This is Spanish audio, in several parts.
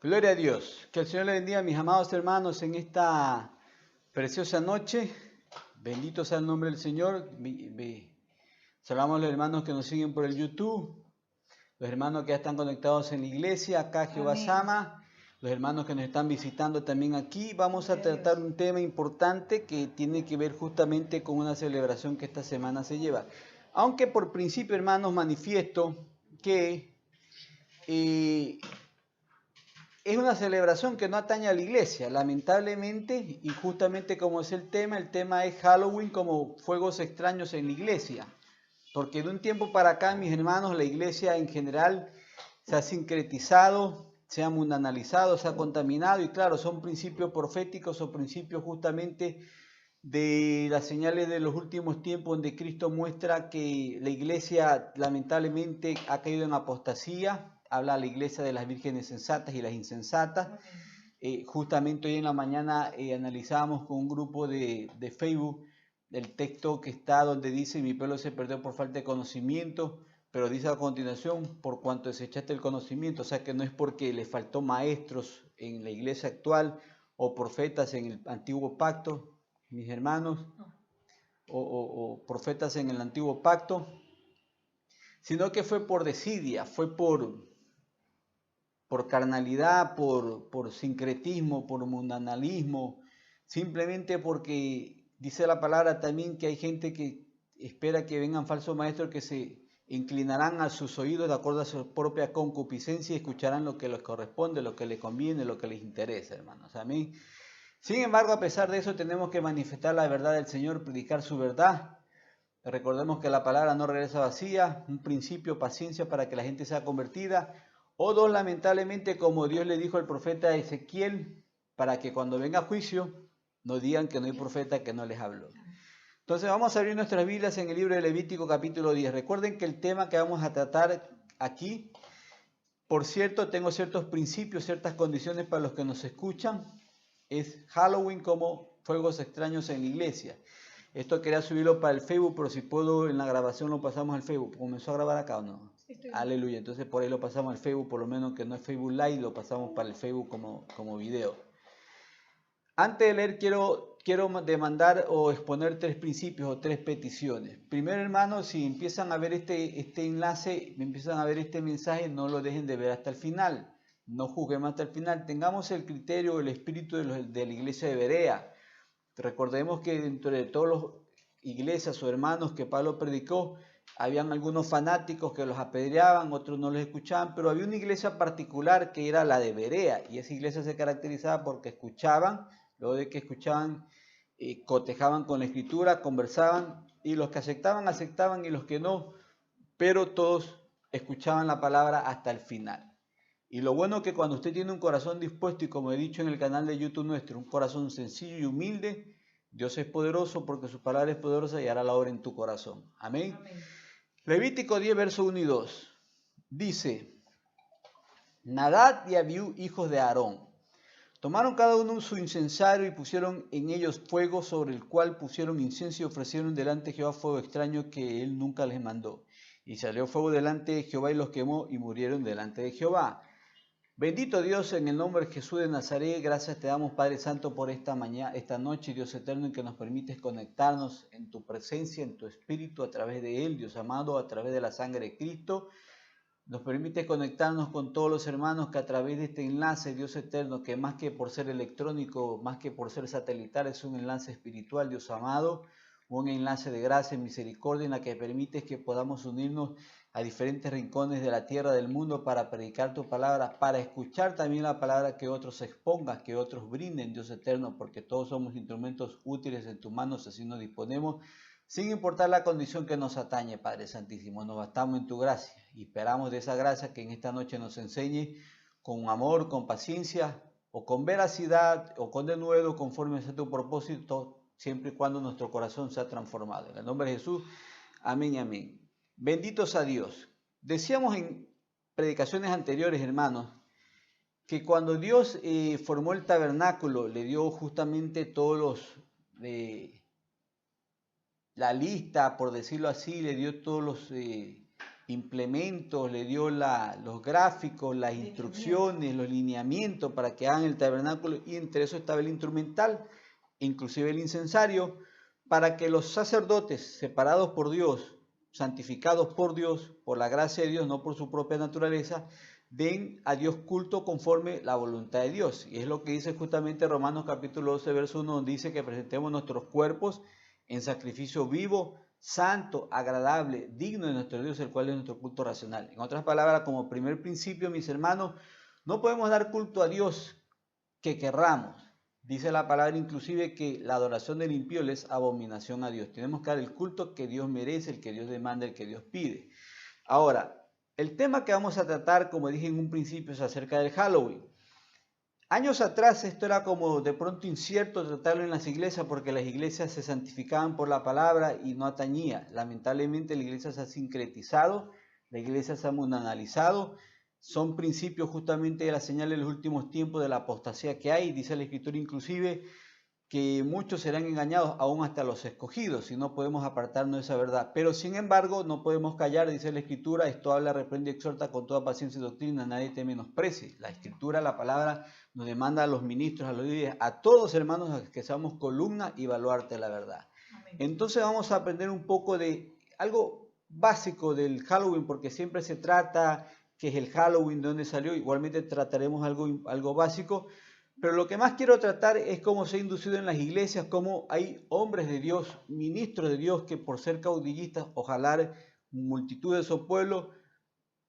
Gloria a Dios. Que el Señor le bendiga a mis amados hermanos en esta preciosa noche. Bendito sea el nombre del Señor. Saludamos a los hermanos que nos siguen por el YouTube, los hermanos que ya están conectados en la iglesia, acá Jehová Sama, los hermanos que nos están visitando también aquí. Vamos a tratar un tema importante que tiene que ver justamente con una celebración que esta semana se lleva. Aunque por principio, hermanos, manifiesto que es una celebración que no atañe a la iglesia, lamentablemente, y justamente como es el tema es Halloween como fuegos extraños en la iglesia. Porque de un tiempo para acá, mis hermanos, la iglesia en general se ha sincretizado, se ha mundanalizado, se ha contaminado, y claro, son principios proféticos o principios justamente de las señales de los últimos tiempos, donde Cristo muestra que la iglesia lamentablemente ha caído en apostasía. Habla la iglesia de las vírgenes sensatas y las insensatas. Justamente hoy en la mañana analizábamos con un grupo de Facebook el texto que está donde dice: mi pueblo se perdió por falta de conocimiento, pero dice a continuación: por cuanto desechaste el conocimiento. O sea que no es porque le faltó maestros en la iglesia actual o profetas en el antiguo pacto, mis hermanos, o profetas en el antiguo pacto, sino que fue por desidia, fue por carnalidad, por sincretismo, por mundanalismo, simplemente porque dice la palabra también que hay gente que espera que vengan falsos maestros que se inclinarán a sus oídos de acuerdo a su propia concupiscencia y escucharán lo que les corresponde, lo que les conviene, lo que les interesa, hermanos. Amén. Sin embargo, a pesar de eso, tenemos que manifestar la verdad del Señor, predicar su verdad. Recordemos que la palabra no regresa vacía. Un principio, paciencia para que la gente sea convertida. O dos, lamentablemente, como Dios le dijo al profeta Ezequiel, para que cuando venga juicio no digan que no hay profeta que no les habló. Entonces vamos a abrir nuestras Biblias en el libro de Levítico capítulo 10. Recuerden que el tema que vamos a tratar aquí, por cierto, tengo ciertos principios, ciertas condiciones para los que nos escuchan. Es Halloween como fuegos extraños en la iglesia. Esto quería subirlo para el Facebook, pero si puedo en la grabación lo pasamos al Facebook. ¿Comenzó a grabar acá o no? Aleluya. Entonces por ahí lo pasamos al Facebook, por lo menos que no es Facebook Live, lo pasamos para el Facebook como video. Antes de leer quiero demandar o exponer tres principios o tres peticiones. Primero, hermanos, si empiezan a ver este enlace, empiezan a ver este mensaje, no lo dejen de ver hasta el final. No juzguemos hasta el final. Tengamos el criterio, el espíritu de la iglesia de Berea. Recordemos que dentro de todas las iglesias o hermanos que Pablo predicó, habían algunos fanáticos que los apedreaban, otros no los escuchaban, pero había una iglesia particular que era la de Berea, y esa iglesia se caracterizaba porque escuchaban, luego de que escuchaban, cotejaban con la escritura, conversaban, y los que aceptaban, y los que no, pero todos escuchaban la palabra hasta el final. Y lo bueno es que cuando usted tiene un corazón dispuesto, y como he dicho en el canal de YouTube nuestro, un corazón sencillo y humilde, Dios es poderoso porque su palabra es poderosa y hará la obra en tu corazón. Amén. Amén. Levítico 10, verso 1 y 2. Dice: Nadab y Abiú, hijos de Aarón, tomaron cada uno su incensario y pusieron en ellos fuego, sobre el cual pusieron incienso y ofrecieron delante de Jehová fuego extraño que él nunca les mandó. Y salió fuego delante de Jehová y los quemó y murieron delante de Jehová. Bendito Dios, en el nombre de Jesús de Nazaret, gracias te damos, Padre Santo, por esta noche, Dios eterno, en que nos permites conectarnos en tu presencia, en tu espíritu, a través de él, Dios amado, a través de la sangre de Cristo. Nos permite conectarnos con todos los hermanos que a través de este enlace, Dios eterno, que más que por ser electrónico, más que por ser satelital, es un enlace espiritual, Dios amado, un enlace de gracia y misericordia en la que permites que podamos unirnos a diferentes rincones de la tierra, del mundo, para predicar tu palabra, para escuchar también la palabra que otros expongan, que otros brinden, Dios eterno, porque todos somos instrumentos útiles en tus manos, así nos disponemos, sin importar la condición que nos atañe, Padre Santísimo. Nos bastamos en tu gracia y esperamos de esa gracia que en esta noche nos enseñe con amor, con paciencia, o con veracidad, o con denuedo, conforme a tu propósito, siempre y cuando nuestro corazón sea transformado. En el nombre de Jesús, amén y amén. Benditos a Dios. Decíamos en predicaciones anteriores, hermanos, que cuando Dios formó el tabernáculo, le dio justamente todos la lista, por decirlo así, le dio todos los implementos, le dio los gráficos, las instrucciones, los lineamientos para que hagan el tabernáculo, y entre eso estaba el instrumental, inclusive el incensario, para que los sacerdotes separados por Dios, santificados por Dios, por la gracia de Dios, no por su propia naturaleza, den a Dios culto conforme la voluntad de Dios. Y es lo que dice justamente Romanos capítulo 12, verso 1, donde dice que presentemos nuestros cuerpos en sacrificio vivo, santo, agradable, digno de nuestro Dios, el cual es nuestro culto racional. En otras palabras, como primer principio, mis hermanos, no podemos dar culto a Dios que querramos. Dice la palabra inclusive que la adoración del impío es abominación a Dios. Tenemos que dar el culto que Dios merece, el que Dios demanda, el que Dios pide. Ahora, el tema que vamos a tratar, como dije en un principio, es acerca del Halloween. Años atrás esto era como de pronto incierto tratarlo en las iglesias porque las iglesias se santificaban por la palabra y no atañía. Lamentablemente la iglesia se ha sincretizado, la iglesia se ha mundanalizado. Son principios justamente de la señal de los últimos tiempos de la apostasía que hay. Dice la Escritura inclusive que muchos serán engañados, aún hasta los escogidos, y no podemos apartarnos de esa verdad. Pero sin embargo, no podemos callar, dice la Escritura, esto habla, reprende y exhorta con toda paciencia y doctrina, nadie te menosprecie. La Escritura, la palabra, nos demanda a los ministros, a los líderes, a todos hermanos, que seamos columna y baluarte la verdad. Amén. Entonces vamos a aprender un poco de algo básico del Halloween, porque siempre se trata que es el Halloween, de dónde salió. Igualmente trataremos algo básico. Pero lo que más quiero tratar es cómo se ha inducido en las iglesias, cómo hay hombres de Dios, ministros de Dios, que por ser caudillistas o jalar multitudes de su pueblo,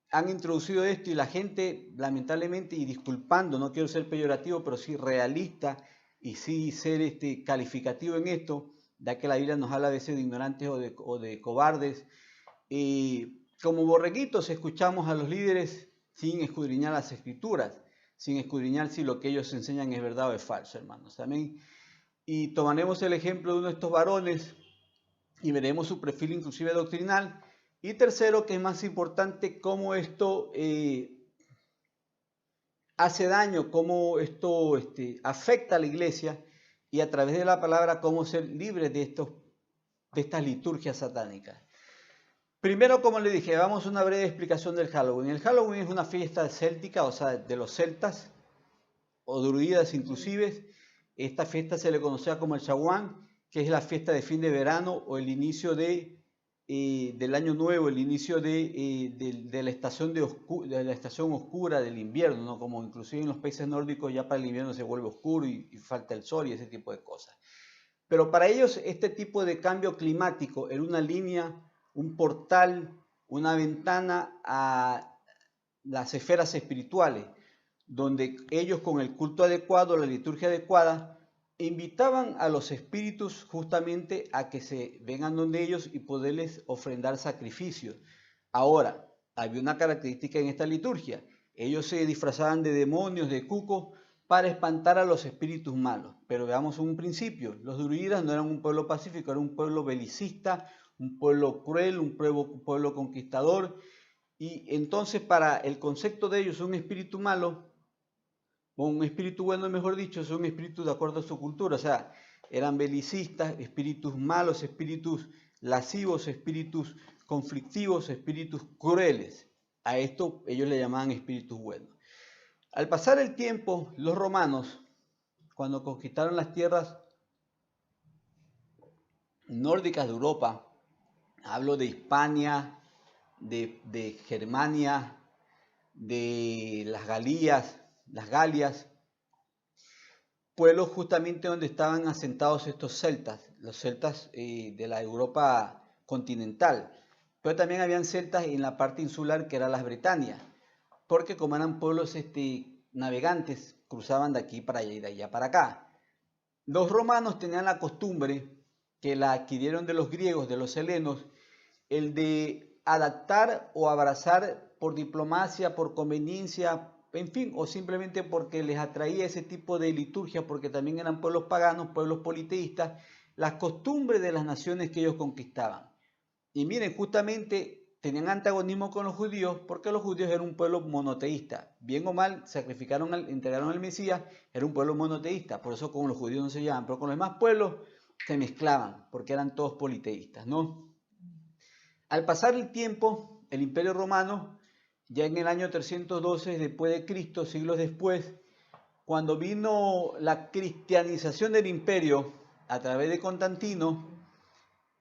han introducido esto, y la gente, lamentablemente, y disculpando, no quiero ser peyorativo, pero sí realista y sí ser calificativo en esto, ya que la Biblia nos habla a veces de ignorantes o de cobardes. Como borreguitos escuchamos a los líderes sin escudriñar las Escrituras, sin escudriñar si lo que ellos enseñan es verdad o es falso, hermanos. Amén. Y tomaremos el ejemplo de uno de estos varones y veremos su perfil inclusive doctrinal. Y tercero, que es más importante, cómo esto hace daño, cómo esto afecta a la iglesia, y a través de la palabra cómo ser libres de estas liturgias satánicas. Primero, como le dije, vamos a una breve explicación del Halloween. El Halloween es una fiesta céltica, o sea, de los celtas, o druidas inclusive. Esta fiesta se le conocía como el Samhain, que es la fiesta de fin de verano o el inicio del año nuevo, el inicio de la estación oscura del invierno, ¿no? Como inclusive en los países nórdicos ya para el invierno se vuelve oscuro y falta el sol y ese tipo de cosas. Pero para ellos este tipo de cambio climático era una línea, un portal, una ventana a las esferas espirituales, donde ellos con el culto adecuado, la liturgia adecuada, invitaban a los espíritus justamente a que se vengan donde ellos y poderles ofrendar sacrificios. Ahora, había una característica en esta liturgia: ellos se disfrazaban de demonios, de cucos, para espantar a los espíritus malos. Pero veamos un principio: los druidas no eran un pueblo pacífico, era un pueblo belicista, un pueblo cruel, un pueblo conquistador. Y entonces, para el concepto de ellos, un espíritu malo, o un espíritu bueno, mejor dicho, es un espíritu de acuerdo a su cultura. O sea, eran belicistas, espíritus malos, espíritus lascivos, espíritus conflictivos, espíritus crueles. A esto ellos le llamaban espíritus buenos. Al pasar el tiempo, los romanos, cuando conquistaron las tierras nórdicas de Europa, hablo de Hispania, de Germania, de las Galias, pueblos justamente donde estaban asentados estos celtas, los celtas de la Europa continental. Pero también habían celtas en la parte insular, que eran las Bretanias, porque como eran pueblos navegantes, cruzaban de aquí para allá y de allá para acá. Los romanos tenían la costumbre, que la adquirieron de los griegos, de los helenos, el de adaptar o abrazar por diplomacia, por conveniencia, en fin, o simplemente porque les atraía ese tipo de liturgia, porque también eran pueblos paganos, pueblos politeístas, las costumbres de las naciones que ellos conquistaban. Y miren, justamente tenían antagonismo con los judíos, porque los judíos eran un pueblo monoteísta. Bien o mal, entregaron al Mesías, era un pueblo monoteísta, por eso con los judíos no se llevaban, pero con los demás pueblos se mezclaban, porque eran todos politeístas, ¿no? Al pasar el tiempo, el Imperio Romano, ya en el año 312 después de Cristo, siglos después, cuando vino la cristianización del imperio a través de Constantino,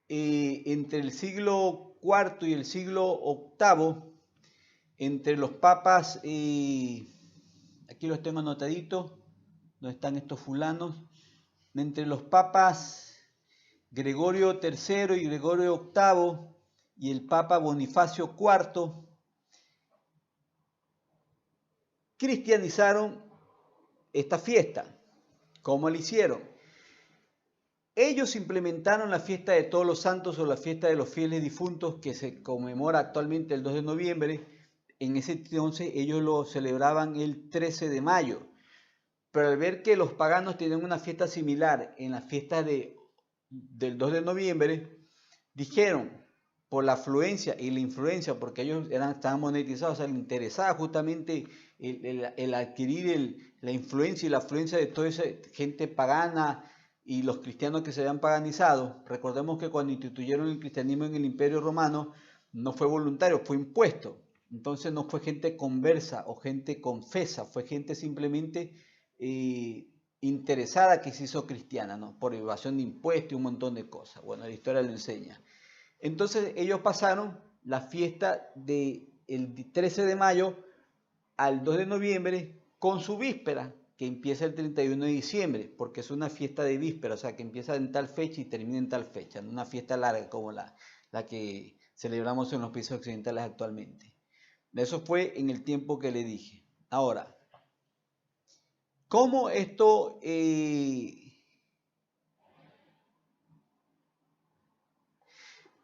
entre el siglo IV y el siglo VIII, entre los papas, aquí los tengo anotaditos, ¿dónde están estos fulanos? Entre los papas Gregorio III y Gregorio VIII y el papa Bonifacio IV, cristianizaron esta fiesta. ¿Cómo lo hicieron? Ellos implementaron la fiesta de todos los santos o la fiesta de los fieles difuntos que se conmemora actualmente el 2 de noviembre. En ese entonces ellos lo celebraban el 13 de mayo. Pero al ver que los paganos tienen una fiesta similar en la fiesta del 2 de noviembre, dijeron, por la afluencia y la influencia, porque ellos estaban monetizados, o sea, les interesaba justamente el adquirir la influencia y la afluencia de toda esa gente pagana y los cristianos que se habían paganizado. Recordemos que cuando instituyeron el cristianismo en el Imperio Romano, no fue voluntario, fue impuesto. Entonces no fue gente conversa o gente confesa, fue gente simplemente interesada que se hizo cristiana, ¿no? Por evasión de impuestos y un montón de cosas. Bueno, la historia lo enseña. Entonces ellos pasaron la fiesta del 13 de mayo al 2 de noviembre con su víspera, que empieza el 31 de diciembre, porque es una fiesta de víspera, o sea, que empieza en tal fecha y termina en tal fecha, no una fiesta larga como la que celebramos en los países occidentales actualmente. Eso fue en el tiempo que le dije. Ahora, ¿cómo esto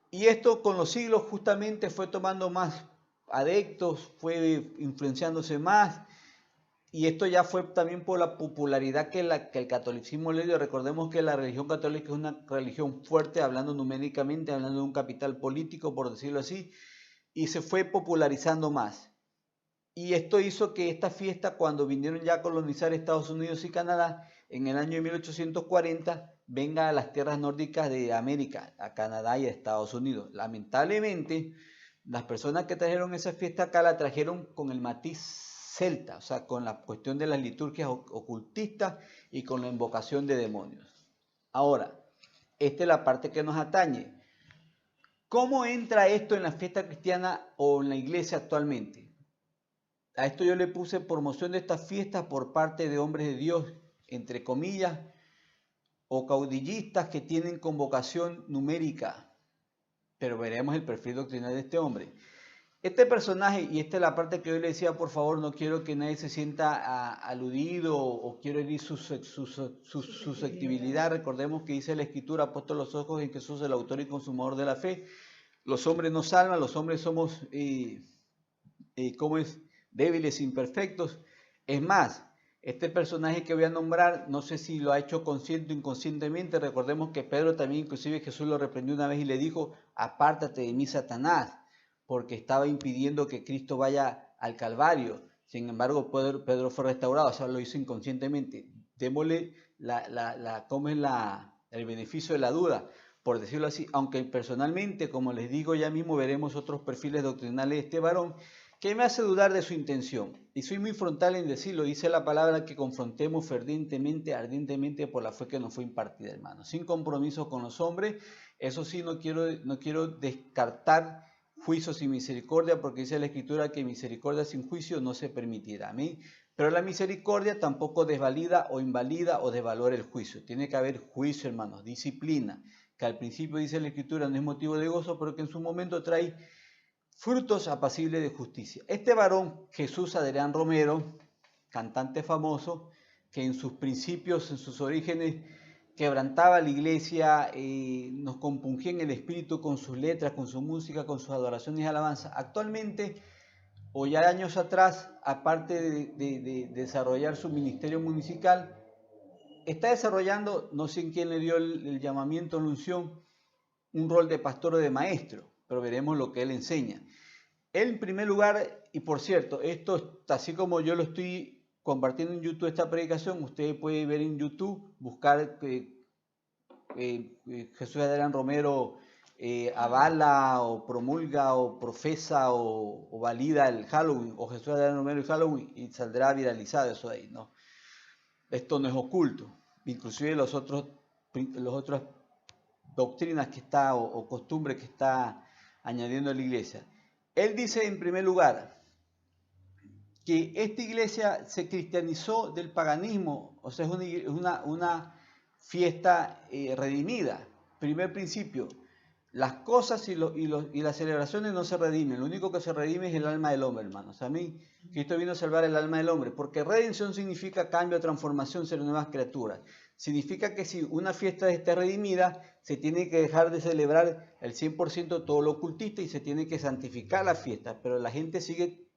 y esto con los siglos justamente fue tomando más adeptos, fue influenciándose más, y esto ya fue también por la popularidad que el catolicismo le dio? Recordemos que la religión católica es una religión fuerte, hablando numéricamente, hablando de un capital político, por decirlo así, y se fue popularizando más. Y esto hizo que esta fiesta, cuando vinieron ya a colonizar Estados Unidos y Canadá, en el año 1840, venga a las tierras nórdicas de América, a Canadá y a Estados Unidos. Lamentablemente, las personas que trajeron esa fiesta acá la trajeron con el matiz celta, o sea, con la cuestión de las liturgias ocultistas y con la invocación de demonios. Ahora, esta es la parte que nos atañe. ¿Cómo entra esto en la fiesta cristiana o en la iglesia actualmente? A esto yo le puse promoción de estas fiestas por parte de hombres de Dios, entre comillas, o caudillistas que tienen convocación numérica. Pero veremos el perfil doctrinal de este hombre. Este personaje, y esta es la parte que yo le decía, por favor, no quiero que nadie se sienta aludido o quiero herir su susceptibilidad. Recordemos que dice la Escritura, puesto los ojos en Jesús, el autor y consumador de la fe. Los hombres no salvan, los hombres somos, ¿cómo es? Débiles, imperfectos. Es más, este personaje que voy a nombrar, no sé si lo ha hecho consciente o inconscientemente. Recordemos que Pedro también, inclusive Jesús lo reprendió una vez y le dijo, apártate de mí, Satanás, porque estaba impidiendo que Cristo vaya al Calvario. Sin embargo, Pedro fue restaurado, o sea, lo hizo inconscientemente. Démosle el beneficio de la duda, por decirlo así, aunque personalmente, como les digo, ya mismo veremos otros perfiles doctrinales de este varón, que me hace dudar de su intención. Y soy muy frontal en decirlo, dice la palabra que confrontemos fervientemente, ardientemente por la fe que nos fue impartida, hermano. Sin compromiso con los hombres. Eso sí, no quiero descartar juicios sin misericordia, porque dice la Escritura que misericordia sin juicio no se permitirá. Amén. Pero la misericordia tampoco desvalida o invalida o desvalora el juicio. Tiene que haber juicio, hermanos, disciplina, que al principio dice la Escritura no es motivo de gozo, pero que en su momento trae frutos apacibles de justicia. Este varón, Jesús Adrián Romero, cantante famoso, que en sus principios, en sus orígenes, quebrantaba la iglesia, nos compungía en el espíritu con sus letras, con su música, con sus adoraciones y alabanzas. Actualmente, o ya años atrás, aparte de desarrollar su ministerio musical, está desarrollando, no sé en quién le dio el llamamiento, la unción, un rol de pastor o de maestro, pero veremos lo que él enseña. Él, en primer lugar, y por cierto, esto, así como yo lo estoy compartiendo en YouTube, esta predicación, usted puede ver en YouTube, buscar Jesús Adrián Romero avala o promulga o profesa o valida el Halloween, o Jesús Adrián Romero el Halloween, y saldrá viralizado eso de ahí, ¿no? Esto no es oculto. Inclusive las otras doctrinas que está o costumbres que está añadiendo la iglesia. Él dice en primer lugar que esta iglesia se cristianizó del paganismo, o sea, es una fiesta redimida. Primer principio, las cosas y las celebraciones no se redimen, lo único que se redime es el alma del hombre, hermanos. A mí, Cristo vino a salvar el alma del hombre, porque redención significa cambio, transformación, ser nuevas criaturas. Significa que si una fiesta está redimida, se tiene que dejar de celebrar el 100% todo lo ocultista y se tiene que santificar la fiesta, pero la gente sigue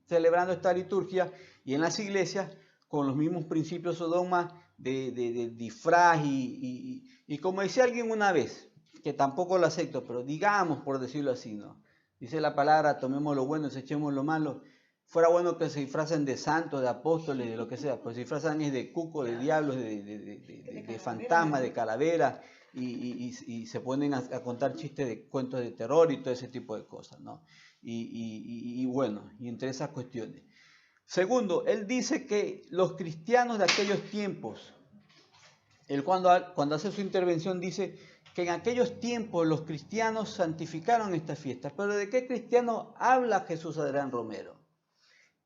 celebrando esta liturgia y en las iglesias con los mismos principios o dogmas de disfraz y como decía alguien una vez, que tampoco lo acepto, pero digamos por decirlo así, ¿no? Dice la palabra, tomemos lo bueno, desechemos lo malo. Fuera bueno que se disfracen de santos, de apóstoles, de lo que sea, pues se disfrazan es de cuco, de diablos, de fantasmas, de calaveras, y se ponen a contar chistes de cuentos de terror y todo ese tipo de cosas, ¿no? Y bueno, y entre esas cuestiones. Segundo, él dice que los cristianos de aquellos tiempos, él cuando hace su intervención dice que en aquellos tiempos los cristianos santificaron esta fiesta. Pero ¿de qué cristiano habla Jesús Adrián Romero?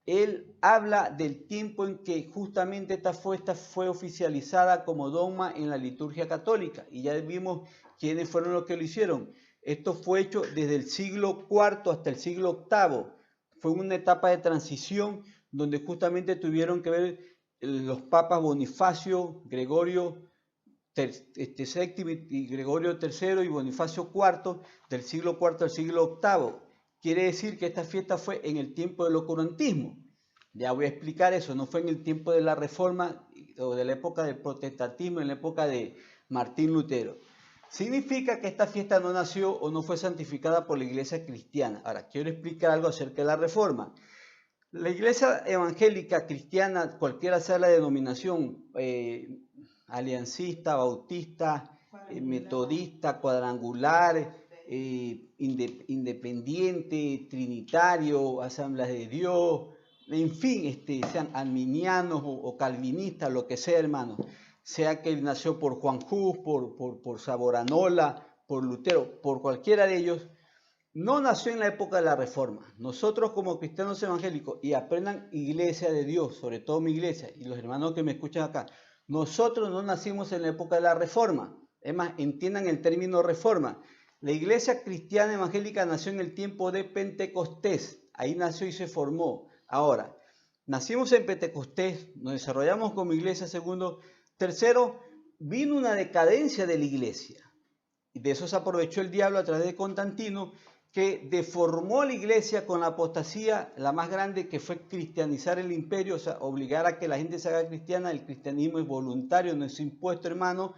Él habla del tiempo en que justamente esta fiesta fue oficializada como dogma en la liturgia católica. Y ya vimos quiénes fueron los que lo hicieron. Esto fue hecho desde el siglo IV hasta el siglo VIII. Fue una etapa de transición donde justamente tuvieron que ver los papas Bonifacio, Gregorio VII y Gregorio III y Bonifacio IV del siglo IV al siglo VIII. Quiere decir que esta fiesta fue en el tiempo del oscurantismo. Ya voy a explicar eso, no fue en el tiempo de la Reforma o de la época del protestantismo, en la época de Martín Lutero. Significa que esta fiesta no nació o no fue santificada por la iglesia cristiana. Ahora, quiero explicar algo acerca de la Reforma. La iglesia evangélica cristiana, cualquiera sea la denominación, aliancista, bautista, metodista, cuadrangular, independiente, trinitario, asambleas de Dios, en fin, sean arminianos o calvinistas, lo que sea, hermano, sea que nació por Juan Hus, por Savonarola, por Lutero, por cualquiera de ellos, no nació en la época de la Reforma. Nosotros como cristianos evangélicos, y aprendan iglesia de Dios, sobre todo mi iglesia, y los hermanos que me escuchan acá, nosotros no nacimos en la época de la Reforma. Es más, entiendan el término Reforma. La iglesia cristiana evangélica nació en el tiempo de Pentecostés. Ahí nació y se formó. Ahora, nacimos en Pentecostés, nos desarrollamos como iglesia. Segundo, tercero, vino una decadencia de la iglesia. Y de eso se aprovechó el diablo a través de Constantino, que deformó la iglesia con la apostasía, la más grande, que fue cristianizar el imperio, o sea, obligar a que la gente se haga cristiana. El cristianismo es voluntario, no es impuesto, hermano,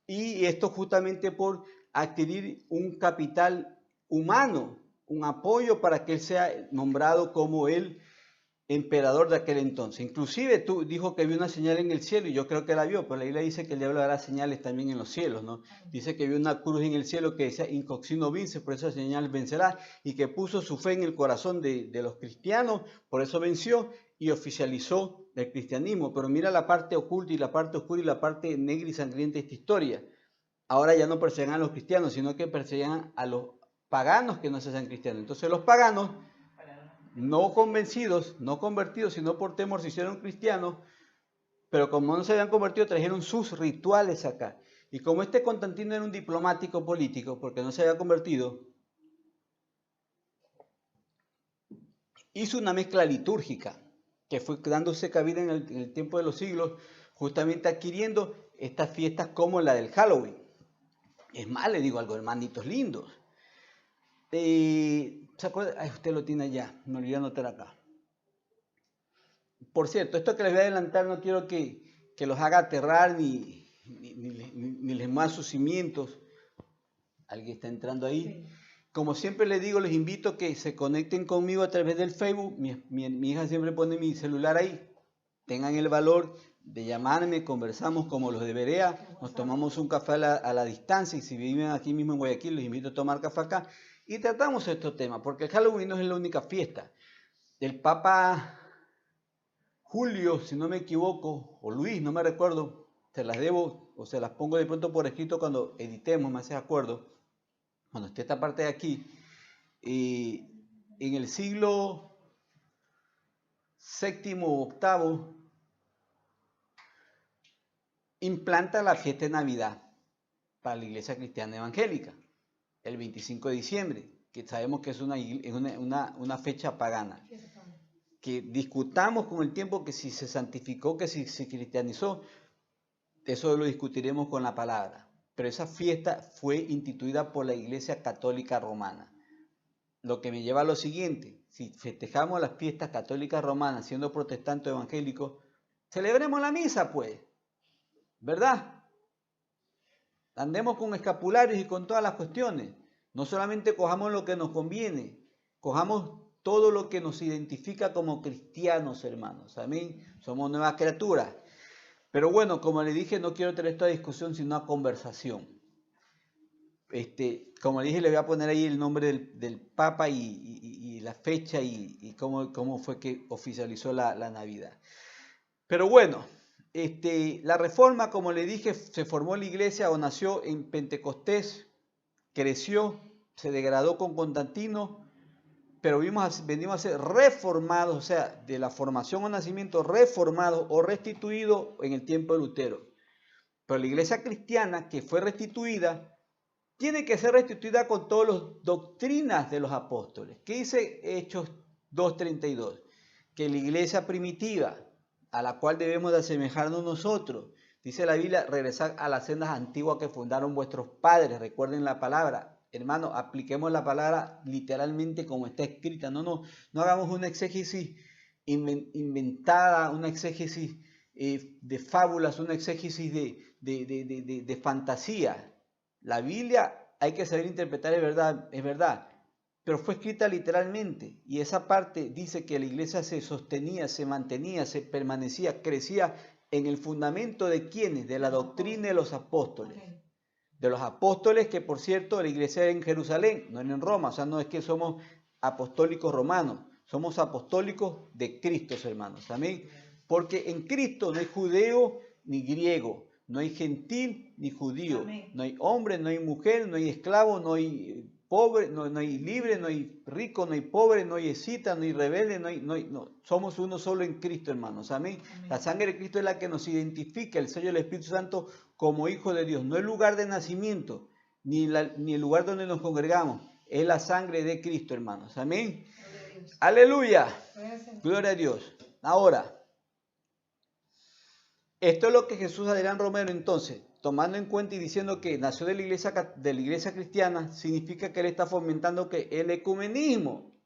y esto justamente por adquirir un capital humano, un apoyo para que él sea nombrado como el emperador de aquel entonces. Inclusive tú dijo que vio una señal en el cielo y yo creo que la vio, pero la Biblia dice que el diablo hará señales también en los cielos, ¿no? Dice que vio una cruz en el cielo que decía Incoxino vince, por esa señal vencerá, y que puso su fe en el corazón de los cristianos, por eso venció y oficializó el cristianismo. Pero mira la parte oculta y la parte oscura y la parte negra y sangrienta de esta historia. Ahora ya no perseguían a los cristianos, sino que perseguían a los paganos que no se hacían cristianos. Entonces los paganos, no convencidos, no convertidos, sino por temor, se hicieron cristianos, pero como no se habían convertido, trajeron sus rituales acá. Y como Constantino era un diplomático político, porque no se había convertido, hizo una mezcla litúrgica, que fue dándose cabida en el tiempo de los siglos, justamente adquiriendo estas fiestas como la del Halloween. Es más, le digo algo, hermanitos lindos. ¿Se acuerda? Ay, usted lo tiene allá, me olvidé anotar acá. Por cierto, esto que les voy a adelantar no quiero que los haga aterrar ni les mueva sus cimientos. ¿Alguien está entrando ahí? Sí. Como siempre les digo, les invito a que se conecten conmigo a través del Facebook. Mi hija siempre pone mi celular ahí. Tengan el valor de llamarme, conversamos como los de Berea, nos tomamos un café a la distancia, y si viven aquí mismo en Guayaquil, los invito a tomar café acá, y tratamos estos temas, porque el Halloween no es la única fiesta. El Papa Julio, si no me equivoco, o Luis, no me recuerdo, se las debo o se las pongo de pronto por escrito cuando editemos, me haces acuerdo, cuando esté esta parte de aquí, en el siglo VII o VIII, implanta la fiesta de Navidad para la Iglesia Cristiana Evangélica, el 25 de diciembre, que sabemos que es una fecha pagana. Que discutamos con el tiempo que si se santificó, que si se cristianizó, eso lo discutiremos con la palabra. Pero esa fiesta fue instituida por la Iglesia Católica Romana. Lo que me lleva a lo siguiente: si festejamos las fiestas católicas romanas siendo protestantes o evangélicos, celebremos la misa, pues, ¿verdad? Andemos con escapularios y con todas las cuestiones. No solamente cojamos lo que nos conviene, cojamos todo lo que nos identifica como cristianos, hermanos. Amén. Somos nuevas criaturas. Pero bueno, como le dije, no quiero tener esta discusión, sino una conversación. Como le dije, le voy a poner ahí el nombre del Papa y la fecha y cómo fue que oficializó la Navidad. Pero bueno, la Reforma, como le dije, se formó la iglesia o nació en Pentecostés, creció, se degradó con Constantino, pero venimos a ser reformados, o sea, de la formación o nacimiento, reformados o restituidos en el tiempo de Lutero. Pero la iglesia cristiana que fue restituida, tiene que ser restituida con todas las doctrinas de los apóstoles. ¿Qué dice Hechos 2:32? Que la iglesia primitiva, a la cual debemos de asemejarnos nosotros, dice la Biblia, regresar a las sendas antiguas que fundaron vuestros padres. Recuerden la palabra. Hermano, apliquemos la palabra literalmente como está escrita. No hagamos una exégesis inventada, una exégesis de fábulas, una exégesis de fantasía. La Biblia hay que saber interpretar, es verdad, pero fue escrita literalmente. Y esa parte dice que la iglesia se sostenía, se mantenía, se permanecía, crecía en el fundamento de ¿quiénes? De la doctrina de los apóstoles. De los apóstoles, que por cierto la iglesia era en Jerusalén, no era en Roma. O sea, no es que somos apostólicos romanos, somos apostólicos de Cristo, hermanos. Amén. Porque en Cristo no hay judeo ni griego, no hay gentil ni judío. Amén. No hay hombre, no hay mujer, no hay esclavo, no hay pobre, no hay libre, no hay rico, no hay pobre, no hay escita, no hay rebelde, no. Somos uno solo en Cristo, hermanos. Amén. Amén. La sangre de Cristo es la que nos identifica, el sello del Espíritu Santo, como hijos de Dios. No el lugar de nacimiento, ni el lugar donde nos congregamos, es la sangre de Cristo, hermanos. Amén. Aleluya. Gloria a Dios. Ahora, esto es lo que Jesús Adrián Romero, entonces, tomando en cuenta y diciendo que nació de la iglesia cristiana, significa que él está fomentando que el ecumenismo.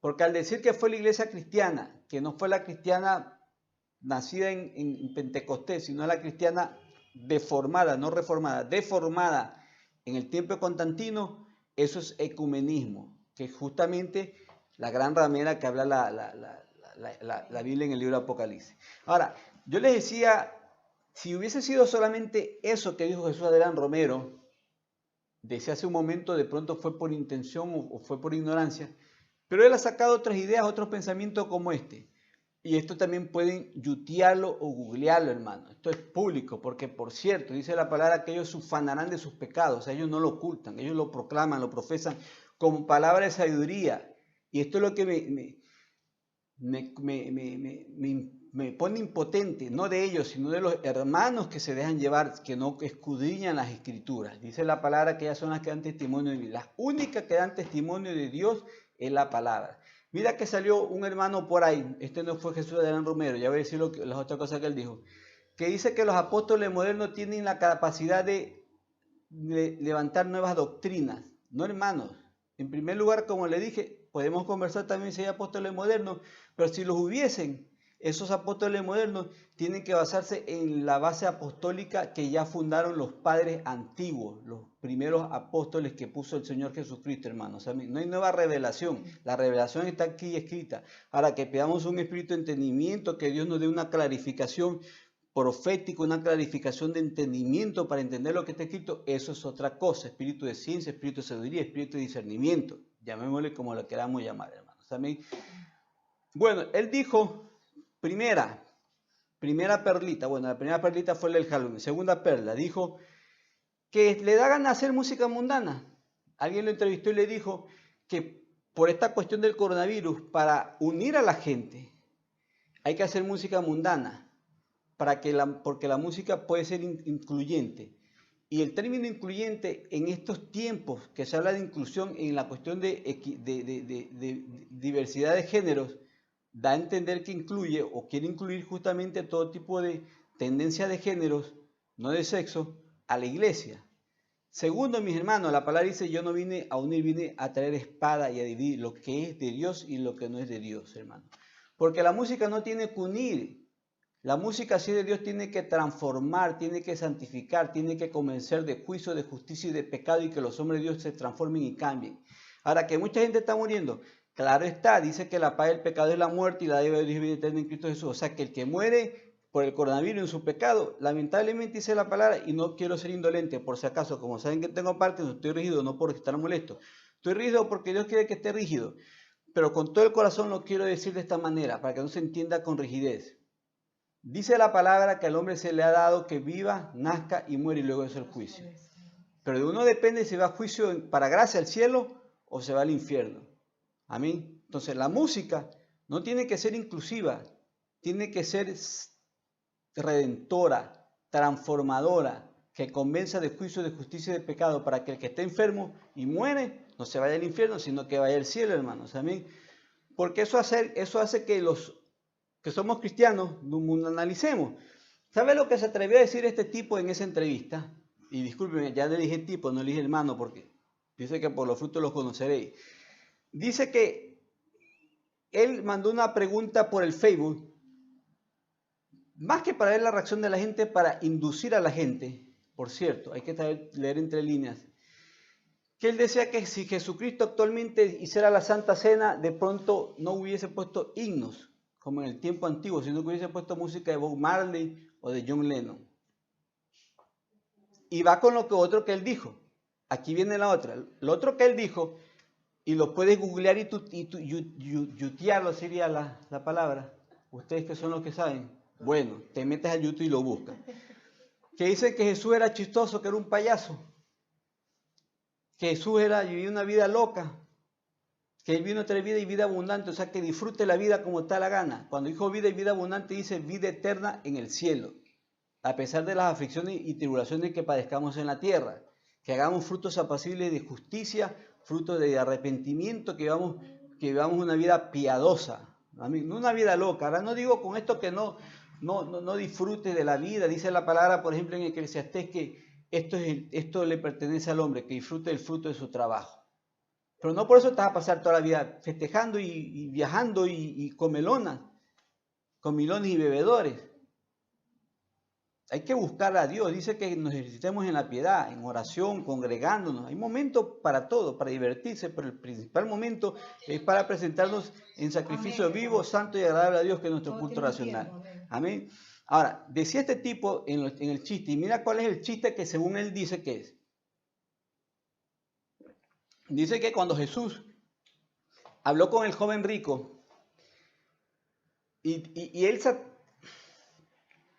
Porque al decir que fue la iglesia cristiana, que no fue la cristiana nacida en Pentecostés, sino la cristiana deformada, no reformada, deformada en el tiempo de Constantino, eso es ecumenismo, que es justamente la gran ramera que habla la Biblia en el libro de Apocalipsis. Ahora, yo les decía, si hubiese sido solamente eso que dijo Jesús Adrián Romero, decía hace un momento, de pronto fue por intención o fue por ignorancia, pero él ha sacado otras ideas, otros pensamientos como este. Y esto también pueden yutearlo o googlearlo, hermano. Esto es público, porque por cierto, dice la palabra que ellos se ufanarán de sus pecados. O sea, ellos no lo ocultan, ellos lo proclaman, lo profesan como palabra de sabiduría. Y esto es lo que me pone impotente, no de ellos, sino de los hermanos que se dejan llevar, que no escudriñan las escrituras. Dice la palabra que ellas son las que dan testimonio de Dios. Las únicas que dan testimonio de Dios es la palabra. Mira que salió un hermano por ahí, este no fue Jesús Adrián Romero, ya voy a decir las otras cosas que él dijo, que dice que los apóstoles modernos tienen la capacidad de levantar nuevas doctrinas. No, hermanos. En primer lugar, como le dije, podemos conversar también si hay apóstoles modernos, pero si los hubiesen, Esos apóstoles modernos tienen que basarse en la base apostólica que ya fundaron los padres antiguos, los primeros apóstoles que puso el Señor Jesucristo, hermanos. O sea, no hay nueva revelación, la revelación está aquí escrita. Ahora, que pidamos un espíritu de entendimiento, que Dios nos dé una clarificación profética, una clarificación de entendimiento para entender lo que está escrito, eso es otra cosa. Espíritu de ciencia, espíritu de sabiduría, espíritu de discernimiento, llamémosle como lo queramos llamar, hermanos. Amén. Bueno, él dijo, primera perlita, bueno, la primera perlita fue la del Halloween. Segunda perla, dijo que le da ganas hacer música mundana. Alguien lo entrevistó y le dijo que por esta cuestión del coronavirus, para unir a la gente, hay que hacer música mundana, porque la música puede ser incluyente. Y el término incluyente en estos tiempos que se habla de inclusión en la cuestión de diversidad de géneros, da a entender que incluye o quiere incluir justamente todo tipo de tendencia de géneros, no de sexo, a la iglesia. Segundo, mis hermanos, la palabra dice, yo no vine a unir, vine a traer espada y a dividir lo que es de Dios y lo que no es de Dios, hermano. Porque la música no tiene que unir. La música, si es de Dios, tiene que transformar, tiene que santificar, tiene que convencer de juicio, de justicia y de pecado, y que los hombres de Dios se transformen y cambien. Ahora, que mucha gente está muriendo, claro está, dice que la paga del pecado es la muerte y la deuda de Dios vive eterna en Cristo Jesús. O sea, que el que muere por el coronavirus en su pecado, lamentablemente dice la palabra, y no quiero ser indolente, por si acaso, como saben que tengo Parkinson, estoy rígido, no por estar molesto. Estoy rígido porque Dios quiere que esté rígido, pero con todo el corazón lo quiero decir de esta manera, para que no se entienda con rigidez. Dice la palabra que al hombre se le ha dado que viva, nazca y muere y luego es el juicio. Pero de uno depende si va a juicio para gracia al cielo o se va al infierno. Amén. Entonces la música no tiene que ser inclusiva, tiene que ser redentora, transformadora, que convenza de juicio, de justicia y de pecado, para que el que esté enfermo y muere no se vaya al infierno, sino que vaya al cielo, hermanos. Amén. Porque eso hace que los que somos cristianos nos mundalicemos. ¿Sabe lo que se atrevió a decir este tipo en esa entrevista? Y discúlpenme, ya le dije tipo, no le dije hermano, porque dice que por los frutos los conoceréis. Dice que él mandó una pregunta por el Facebook, más que para ver la reacción de la gente, para inducir a la gente. Por cierto, hay que leer entre líneas. Que él decía que si Jesucristo actualmente hiciera la Santa Cena, de pronto no hubiese puesto himnos, como en el tiempo antiguo, sino que hubiese puesto música de Bob Marley o de John Lennon. Y va con lo que otro que él dijo. Aquí viene la otra. Lo otro que él dijo, y lo puedes googlear y yutearlo sería la palabra. Ustedes que son los que saben. Bueno, te metes a YouTube y lo buscas. Que dice que Jesús era chistoso, que era un payaso. Que Jesús vivía una vida loca. Que él vino a traer vida y vida abundante, o sea, que disfrute la vida como está la gana. Cuando dijo vida y vida abundante, dice vida eterna en el cielo, a pesar de las aflicciones y tribulaciones que padezcamos en la tierra, que hagamos frutos apacibles de justicia, frutos de arrepentimiento, que vivamos una vida piadosa, no una vida loca. Ahora no digo con esto que no disfrute de la vida, dice la palabra, por ejemplo, en Eclesiastés, que esto le pertenece al hombre, que disfrute el fruto de su trabajo. Pero no por eso te vas a pasar toda la vida festejando y viajando y comilones y bebedores. Hay que buscar a Dios. Dice que nos ejercitemos en la piedad, en oración, congregándonos. Hay momentos para todo, para divertirse, pero el principal momento es para presentarnos en sacrificio vivo, santo y agradable a Dios, que es nuestro culto racional. Amén. Ahora, decía este tipo en el chiste, y mira cuál es el chiste que según él dice que es. Dice que cuando Jesús habló con el joven rico y él,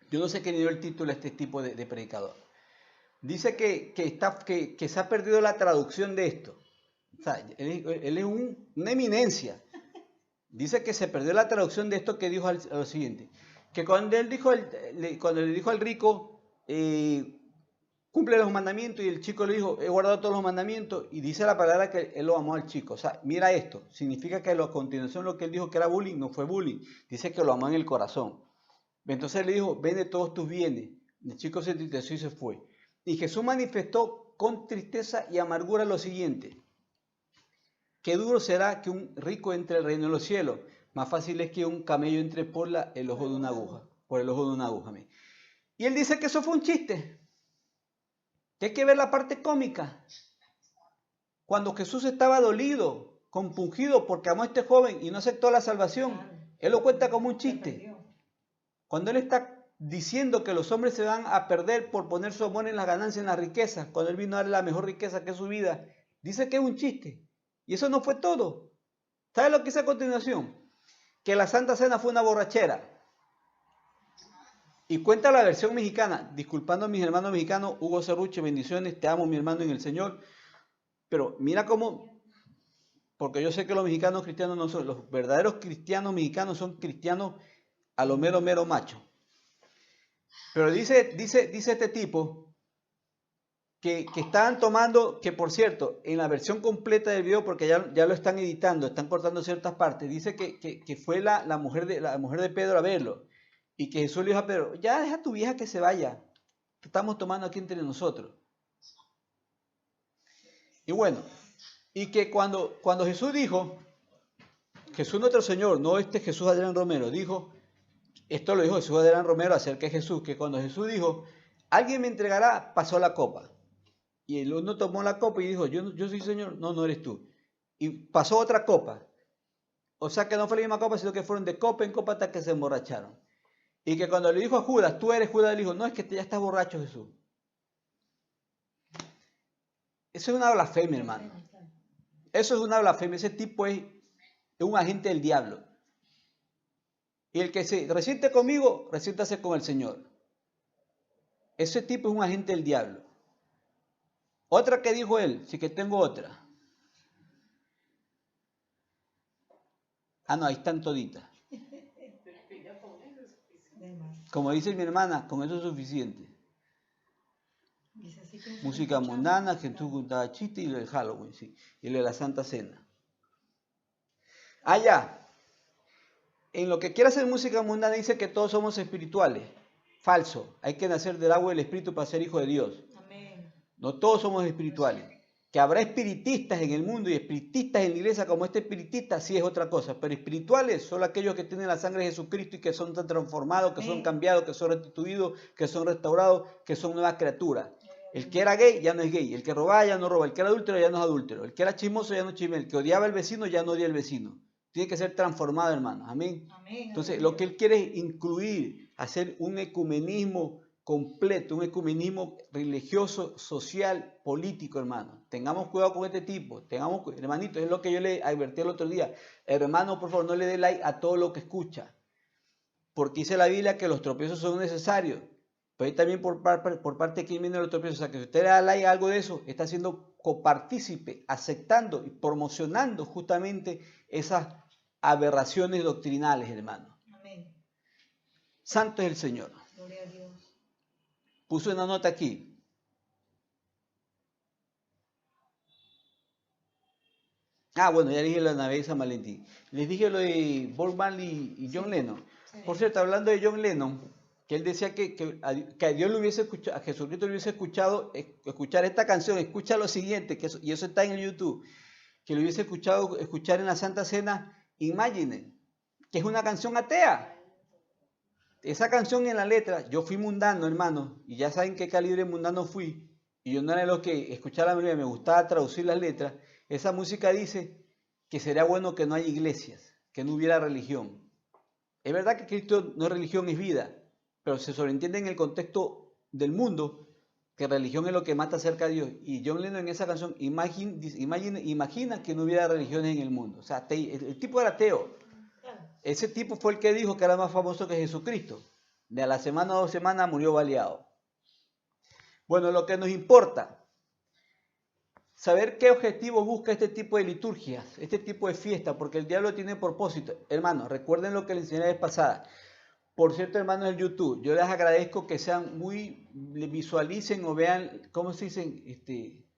yo no sé qué le dio el título a este tipo de predicador, dice que se ha perdido la traducción de esto. O sea, él es una eminencia. Dice que se perdió la traducción de esto, que dijo a lo siguiente, que cuando le dijo al rico, cumple los mandamientos, y el chico le dijo, he guardado todos los mandamientos, y dice la palabra que él lo amó al chico. O sea, mira esto, significa que a continuación lo que él dijo que era bullying, no fue bullying, dice que lo amó en el corazón. Entonces le dijo, vende todos tus bienes. El chico se entristeció y se fue. Y Jesús manifestó con tristeza y amargura lo siguiente: qué duro será que un rico entre al reino de los cielos. Más fácil es que un camello entre por el ojo de una aguja, por el ojo de una aguja. Y él dice que eso fue un chiste, que hay que ver la parte cómica. Cuando Jesús estaba dolido, compungido porque amó a este joven y no aceptó la salvación, él lo cuenta como un chiste. Cuando él está diciendo que los hombres se van a perder por poner su amor en las ganancias, en las riquezas, cuando él vino a darle la mejor riqueza que es su vida, dice que es un chiste. Y eso no fue todo. ¿Sabe lo que dice a continuación? Que la Santa Cena fue una borrachera. Y cuenta la versión mexicana, disculpando a mis hermanos mexicanos, Hugo Cerruche, bendiciones, te amo mi hermano en el Señor. Pero mira cómo, porque yo sé que los mexicanos cristianos no son, los verdaderos cristianos mexicanos son cristianos a lo mero macho. Pero dice este tipo que estaban tomando, que por cierto, en la versión completa del video, porque ya lo están editando, están cortando ciertas partes, dice que fue la mujer de Pedro a verlo, y que Jesús le dijo a Pedro, ya deja a tu vieja que se vaya, que estamos tomando aquí entre nosotros. Y bueno, y que cuando Jesús dijo, Jesús nuestro Señor, no este Jesús Adrián Romero, dijo, esto lo dijo Jesús Adrián Romero acerca de Jesús, que cuando Jesús dijo, alguien me entregará, pasó la copa. Y el uno tomó la copa y dijo, yo soy Señor, no eres tú. Y pasó otra copa. O sea que no fue la misma copa, sino que fueron de copa en copa hasta que se emborracharon. Y que cuando le dijo a Judas, tú eres Judas, le dijo, no, es que ya estás borracho, Jesús. Eso es una blasfemia, hermano. Eso es una blasfemia. Ese tipo es un agente del diablo. Y el que se resiente conmigo, resiéntase con el Señor. Ese tipo es un agente del diablo. Otra que dijo él, sí que tengo otra. Ah, no, ahí están toditas. Como dice mi hermana, con eso es suficiente. Música mundana, Jesús contaba chistes y lo del Halloween, sí, y lo de la Santa Cena. Ah, ya. En lo que quiere hacer música mundana dice que todos somos espirituales. Falso. Hay que nacer del agua y del espíritu para ser hijo de Dios. Amén. No todos somos espirituales. Que habrá espiritistas en el mundo y espiritistas en la iglesia como este espiritista, sí es otra cosa. Pero espirituales son aquellos que tienen la sangre de Jesucristo y que son transformados, que son cambiados, que son restituidos, que son restaurados, que son nuevas criaturas. El que era gay ya no es gay, el que robaba ya no roba, el que era adúltero ya no es adúltero, el que era chismoso ya no es chismoso, el que odiaba al vecino ya no odia al vecino. Tiene que ser transformado, hermano. Amén. Entonces, lo que él quiere es incluir, hacer un ecumenismo completo, un ecumenismo religioso, social, político, hermano. Tengamos cuidado con este tipo. Hermanito, es lo que yo le advertí el otro día. Hermano, por favor, no le dé like a todo lo que escucha. Porque dice la Biblia que los tropiezos son necesarios. Pero ahí también por parte de quien viene los tropiezos. O sea, que si usted le da like a algo de eso, está siendo copartícipe, aceptando y promocionando justamente esas aberraciones doctrinales, hermano. Amén. Santo es el Señor. Gloria a Dios. Puso una nota aquí. Ah, bueno, ya dije la Navidad de San Valentín. Les dije lo de Bob Marley y John Lennon. Sí. Por cierto, hablando de John Lennon, que él decía que a Dios le hubiese escuchado, a Jesucristo le hubiese escuchar esta canción, escucha lo siguiente, y eso está en el YouTube, que lo hubiese escuchar en la Santa Cena, Imagine, que es una canción atea. Esa canción en la letra, yo fui mundano, hermano, y ya saben qué calibre mundano fui, y yo no era lo que escuchaba la melodía, me gustaba traducir las letras. Esa música dice que sería bueno que no haya iglesias, que no hubiera religión. Es verdad que Cristo no es religión, es vida, pero se sobreentiende en el contexto del mundo que religión es lo que mata cerca a Dios. Y John Lennon en esa canción imagina que no hubiera religiones en el mundo. O sea, el tipo era ateo. Ese tipo fue el que dijo que era más famoso que Jesucristo. De a la semana o 2 semanas murió baleado. Bueno, lo que nos importa, saber qué objetivo busca este tipo de liturgias, este tipo de fiesta, porque el diablo tiene propósito. Hermanos, recuerden lo que les enseñé la vez pasada. Por cierto, hermanos del YouTube, yo les agradezco que sean visualicen o vean, ¿cómo se dicen?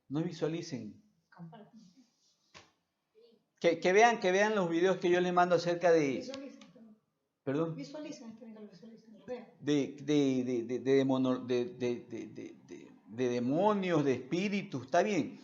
No visualicen. Que vean los videos que yo les mando acerca de... Perdón. Visualicen. De demonios, de espíritus, está bien.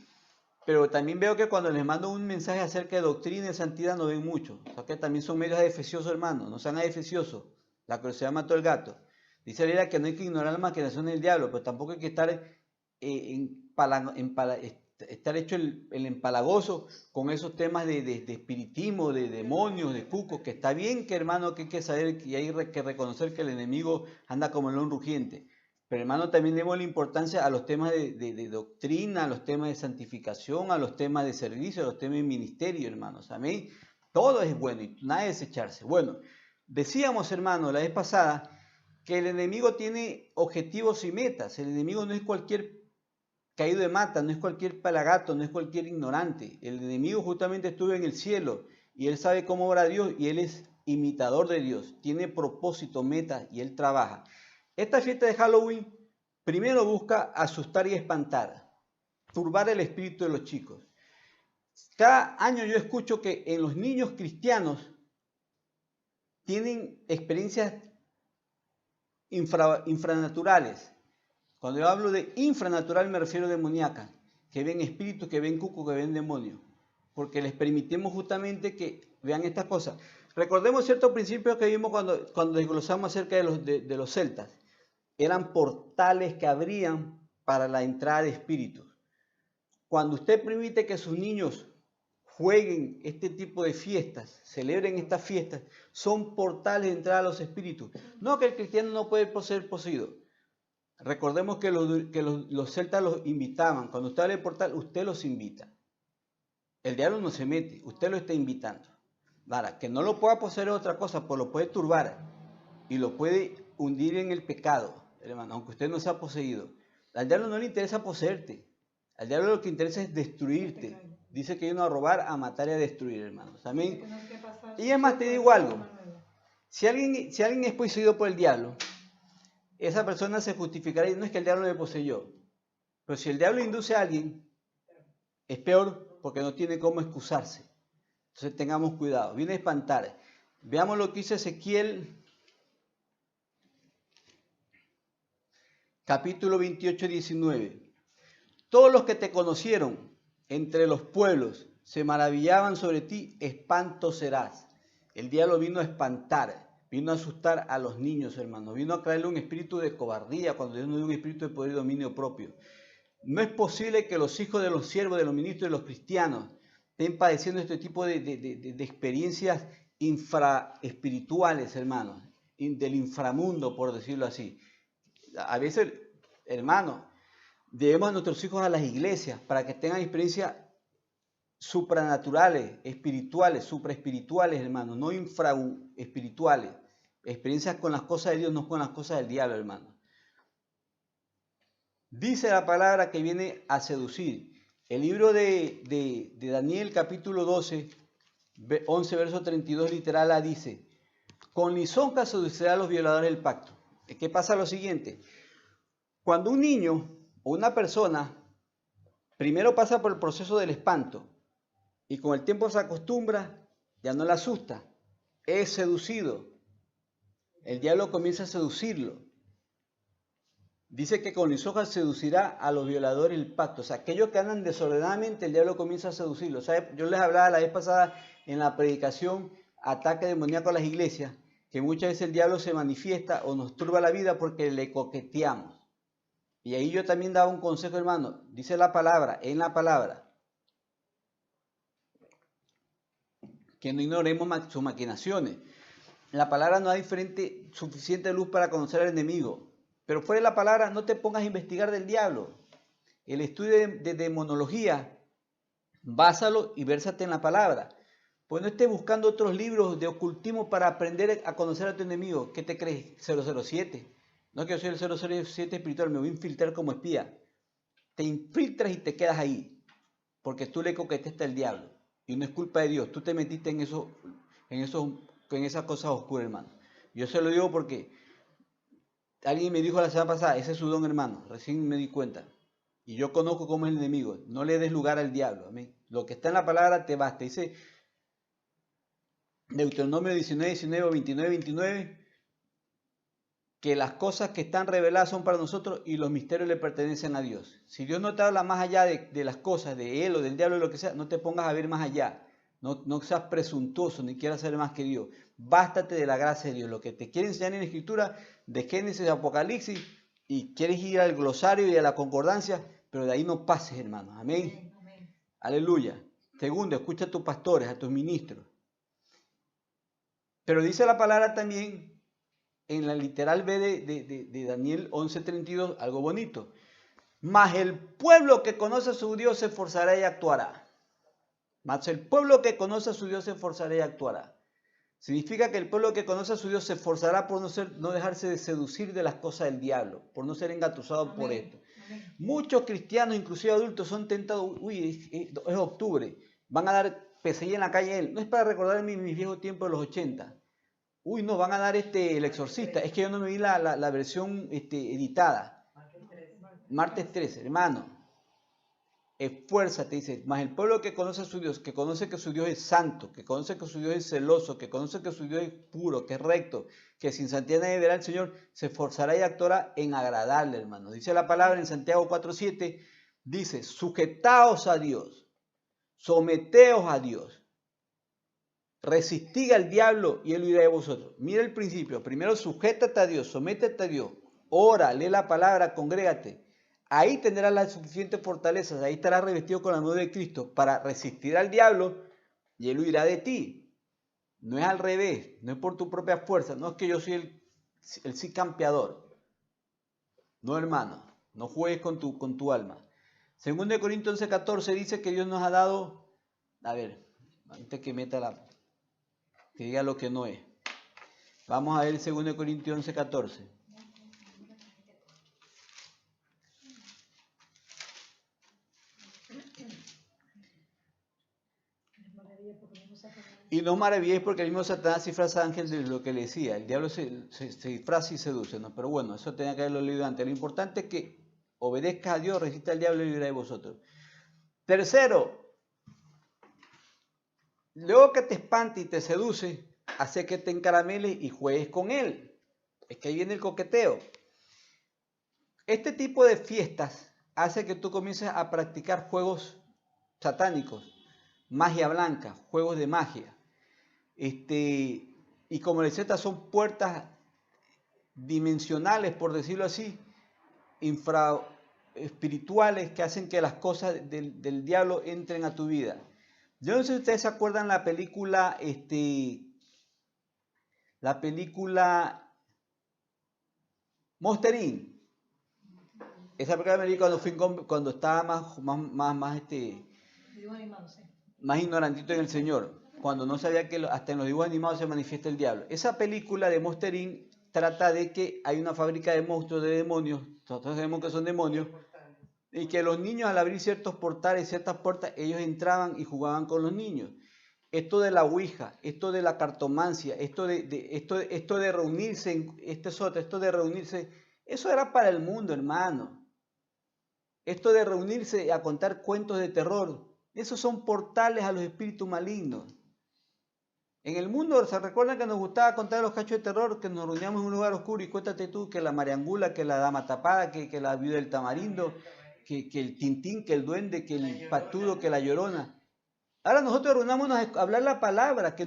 pero también veo que cuando les mando un mensaje acerca de doctrina y santidad no ven mucho. O sea que también son medios adefesiosos, hermanos. No sean adefesiosos. La curiosidad mató al gato. Dice la Biblia que no hay que ignorar la maquinación del diablo, pero tampoco hay que estar, estar hecho el empalagoso con esos temas de espiritismo, de demonios, de cucos, que está bien que, hermano, que hay que saber y hay que reconocer que el enemigo anda como el león rugiente. Pero, hermano, también demos la importancia a los temas de doctrina, a los temas de santificación, a los temas de servicio, a los temas de ministerio, hermanos. Amén. Todo es bueno y nada de desecharse. Bueno, decíamos, hermano, la vez pasada que el enemigo tiene objetivos y metas. El enemigo no es cualquier caído de mata, no es cualquier palagato, no es cualquier ignorante. El enemigo justamente estuvo en el cielo y él sabe cómo obra Dios y él es imitador de Dios. Tiene propósito, metas y él trabaja. Esta fiesta de Halloween primero busca asustar y espantar, turbar el espíritu de los chicos. Cada año yo escucho que en los niños cristianos tienen experiencias infranaturales. Cuando yo hablo de infranatural me refiero a demoníaca, que ven espíritus, que ven cucos, que ven demonios, porque les permitimos justamente que vean estas cosas. Recordemos ciertos principios que vimos cuando desglosamos acerca de los celtas. Eran portales que abrían para la entrada de espíritus. Cuando usted permite que sus niños jueguen este tipo de fiestas, celebren estas fiestas, son portales de entrada a los espíritus. No que el cristiano no puede ser poseído. Recordemos que los celtas los invitaban. Cuando usted abre el portal, usted los invita. El diablo no se mete, usted lo está invitando. Ahora, que no lo pueda poseer es otra cosa, pues lo puede turbar y lo puede hundir en el pecado, hermano, aunque usted no sea poseído. Al diablo no le interesa poseerte. Al diablo lo que interesa es destruirte. Dice que vino a robar, a matar y a destruir, hermanos. Amén. Y es más, te digo algo. Si alguien es poseído por el diablo, esa persona se justificará y no es que el diablo le poseyó. Pero si el diablo induce a alguien, es peor porque no tiene cómo excusarse. Entonces tengamos cuidado. Viene a espantar. Veamos lo que dice Ezequiel, capítulo 28, 19. Todos los que te conocieron entre los pueblos se maravillaban sobre ti, espanto serás. El diablo vino a espantar, vino a asustar a los niños, hermanos. Vino a traerle un espíritu de cobardía cuando Dios nos dio un espíritu de poder y dominio propio. No es posible que los hijos de los siervos, de los ministros, de los cristianos, estén padeciendo este tipo de experiencias infraespirituales, hermanos, del inframundo, por decirlo así. A veces, hermanos, llevemos a nuestros hijos a las iglesias para que tengan experiencias supranaturales, espirituales, supraespirituales, hermanos, no infraespirituales. Experiencias con las cosas de Dios, no con las cosas del diablo, hermanos. Dice la palabra que viene a seducir. El libro de Daniel, capítulo 12, 11, verso 32, literal, dice: con lisonja seducirá a los violadores del pacto. ¿Qué pasa? Lo siguiente. Cuando un niño o una persona primero pasa por el proceso del espanto y con el tiempo se acostumbra, ya no le asusta, es seducido. El diablo comienza a seducirlo. Dice que con lisonja seducirá a los violadores del pacto. O sea, aquellos que andan desordenadamente, el diablo comienza a seducirlos. O sea, yo les hablaba la vez pasada en la predicación, ataque demoníaco a las iglesias, que muchas veces el diablo se manifiesta o nos turba la vida porque le coqueteamos. Y ahí yo también daba un consejo, hermano. Dice la palabra, en la palabra, que no ignoremos sus maquinaciones. En la palabra no hay suficiente luz para conocer al enemigo. Pero fuera de la palabra, no te pongas a investigar del diablo. El estudio de demonología, básalo y vérsate en la palabra. Pues no estés buscando otros libros de ocultismo para aprender a conocer a tu enemigo. ¿Qué te crees? 007. No que yo soy el 007 espiritual, me voy a infiltrar como espía. Te infiltras y te quedas ahí, porque tú le coqueteaste al diablo. Y no es culpa de Dios, tú te metiste en esas cosas oscuras, hermano. Yo se lo digo porque alguien me dijo la semana pasada, ese es su don, hermano, recién me di cuenta. Y yo conozco cómo es el enemigo. No le des lugar al diablo. Amén. Lo que está en la palabra te basta. Dice Deuteronomio 19, 19 o 29, 29. que las cosas que están reveladas son para nosotros y los misterios le pertenecen a Dios. Si Dios no te habla más allá de las cosas, de Él o del diablo o lo que sea, no te pongas a ver más allá. No seas presuntuoso ni quieras ser más que Dios. Bástate de la gracia de Dios. Lo que te quiere enseñar en la Escritura, de Génesis a Apocalipsis, y quieres ir al glosario y a la concordancia, pero de ahí no pases, hermanos. Amén. Amén. Aleluya. Segundo, escucha a tus pastores, a tus ministros. Pero dice la palabra también, en la literal B de Daniel 11:32, algo bonito. Mas el pueblo que conoce a su Dios se esforzará y actuará. Mas el pueblo que conoce a su Dios se esforzará y actuará. Significa que el pueblo que conoce a su Dios se esforzará por no dejarse de seducir de las cosas del diablo, por no ser engatusado por esto. Amén. Muchos cristianos, inclusive adultos, son tentados. Uy, es octubre, van a dar pesadilla en la calle. No es para recordar mis viejos tiempos de los 80. Uy, no, van a dar El Exorcista. Es que yo no me vi la versión editada. Martes 13, hermano. Esfuérzate, dice, mas el pueblo que conoce a su Dios, que conoce que su Dios es santo, que conoce que su Dios es celoso, que conoce que su Dios es puro, que es recto, que sin santidad nadie verá al Señor, se esforzará y actuará en agradarle, hermano. Dice la palabra en Santiago 4:7, dice, sujetaos a Dios, someteos a Dios, resistid al diablo y él huirá de vosotros. Mira el principio, primero sujétate a Dios, sométete a Dios, ora, lee la palabra, congrégate. Ahí tendrás la suficiente fortaleza, ahí estarás revestido con la armadura de Cristo para resistir al diablo y él huirá de ti. No es al revés, no es por tu propia fuerza, no es que yo soy el sí campeador. No, hermano, no juegues con tu alma. 2 Corintios 11:14 dice que Dios nos ha dado, a ver, antes que que diga lo que no es. Vamos a ver 2 Corintios 11:14. Y no maravilléis porque el mismo Satanás disfraza a ángel de lo que le decía. El diablo se disfraza y seduce, ¿no? Pero bueno, eso tenía que haberlo leído antes. Lo importante es que obedezcas a Dios, resista al diablo y librará de vosotros. Tercero, luego que te espante y te seduce, hace que te encarameles y juegues con él. Es que ahí viene el coqueteo. Este tipo de fiestas hace que tú comiences a practicar juegos satánicos, magia blanca, juegos de magia. Y como les decía, estas son puertas dimensionales, por decirlo así, infraespirituales que hacen que las cosas del diablo entren a tu vida. Yo no sé si ustedes se acuerdan la película Monster Inc. Esa película me vi cuando estaba más ignorantito en el Señor, cuando no sabía que hasta en los dibujos animados se manifiesta el diablo. Esa película de Monster Inc. trata de que hay una fábrica de monstruos, de demonios, nosotros sabemos que son demonios, y que los niños al abrir ciertos portales, ciertas puertas, ellos entraban y jugaban con los niños. Esto de la ouija, esto de la cartomancia, esto de reunirse, esto de reunirse, eso era para el mundo, hermano. Esto de reunirse a contar cuentos de terror, esos son portales a los espíritus malignos. En el mundo, ¿se recuerdan que nos gustaba contar los cachos de terror? Que nos reuníamos en un lugar oscuro y cuéntate tú que la mariangula, que la dama tapada, que la viuda del tamarindo, que el tintín, que el duende, que el patudo, que la llorona. Ahora nosotros reunámonos a hablar la palabra, que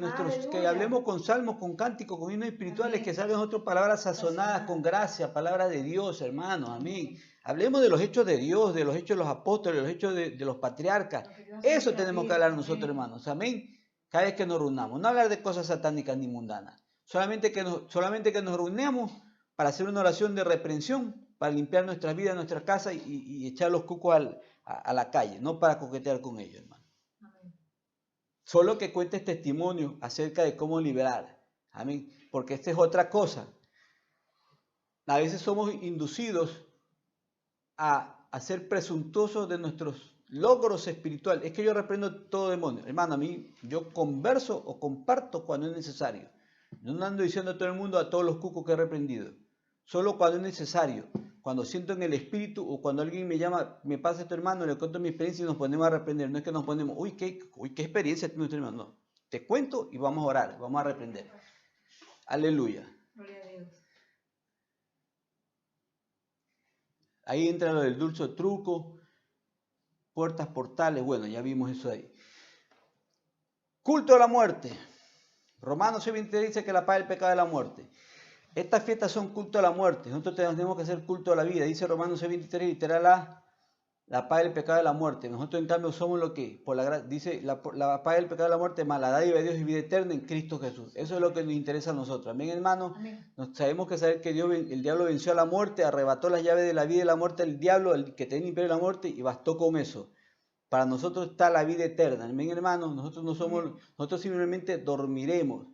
hablemos con salmos, con cánticos, con himnos espirituales, que salgan nosotros palabras sazonadas con gracia, palabras de Dios, hermanos, amén. Hablemos de los hechos de Dios, de los hechos de los apóstoles, de los hechos de los patriarcas. Eso tenemos que hablar nosotros, hermanos, amén. Cada vez que nos reunamos, no hablar de cosas satánicas ni mundanas, solamente que nos reunamos para hacer una oración de reprensión, para limpiar nuestras vidas, nuestras casas y echar los cucos a la calle, no para coquetear con ellos, hermano. Amén. Solo que cuentes testimonio acerca de cómo liberar, amén, porque esta es otra cosa. A veces somos inducidos a ser presuntuosos de nuestros logros espirituales. Es que yo reprendo todo demonio. Hermano, a mí yo converso o comparto cuando es necesario. No ando diciendo a todo el mundo, a todos los cucos que he reprendido. Solo cuando es necesario. Cuando siento en el espíritu o cuando alguien me llama, me pasa esto, hermano, le cuento mi experiencia y nos ponemos a reprender. No es que nos ponemos, qué experiencia tiene usted, hermano. No, te cuento y vamos a orar, vamos a reprender. Aleluya. Gloria a Dios. Ahí entra lo del dulce truco, puertas, portales, bueno, ya vimos eso ahí. Culto a la muerte. Romanos 6:23 dice que la paz del pecado es la muerte. Estas fiestas son culto a la muerte. Nosotros tenemos que hacer culto a la vida. Dice Romanos 6:23, literal, la paz del pecado de la muerte. Nosotros en cambio somos lo que, dice la paz del pecado de la muerte, más la dádiva de Dios y vida eterna en Cristo Jesús. Eso es lo que nos interesa a nosotros. Amén, hermanos. Sabemos que saber que el diablo venció a la muerte, arrebató las llaves de la vida y la muerte al diablo, el que tenía imperio de la muerte, y bastó con eso. Para nosotros está la vida eterna. Amén, hermanos. Nosotros no somos, nosotros simplemente dormiremos.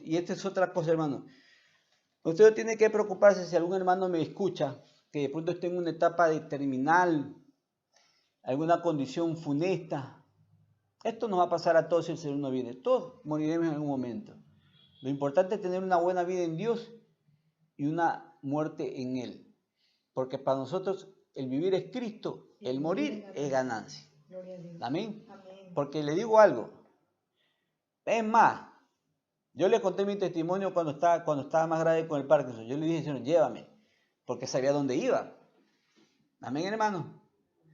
Y esta es otra cosa, hermano. Usted no tiene que preocuparse si algún hermano me escucha, que de pronto esté en una etapa de terminal, alguna condición funesta. Esto nos va a pasar a todos si el Señor no viene. Todos moriremos en algún momento. Lo importante es tener una buena vida en Dios y una muerte en Él. Porque para nosotros el vivir es Cristo, el morir es ganancia. Amén. Porque le digo algo. Es más, yo le conté mi testimonio cuando estaba más grave con el Parkinson. Yo le dije, Señor, llévame, porque sabía dónde iba. Amén, hermano.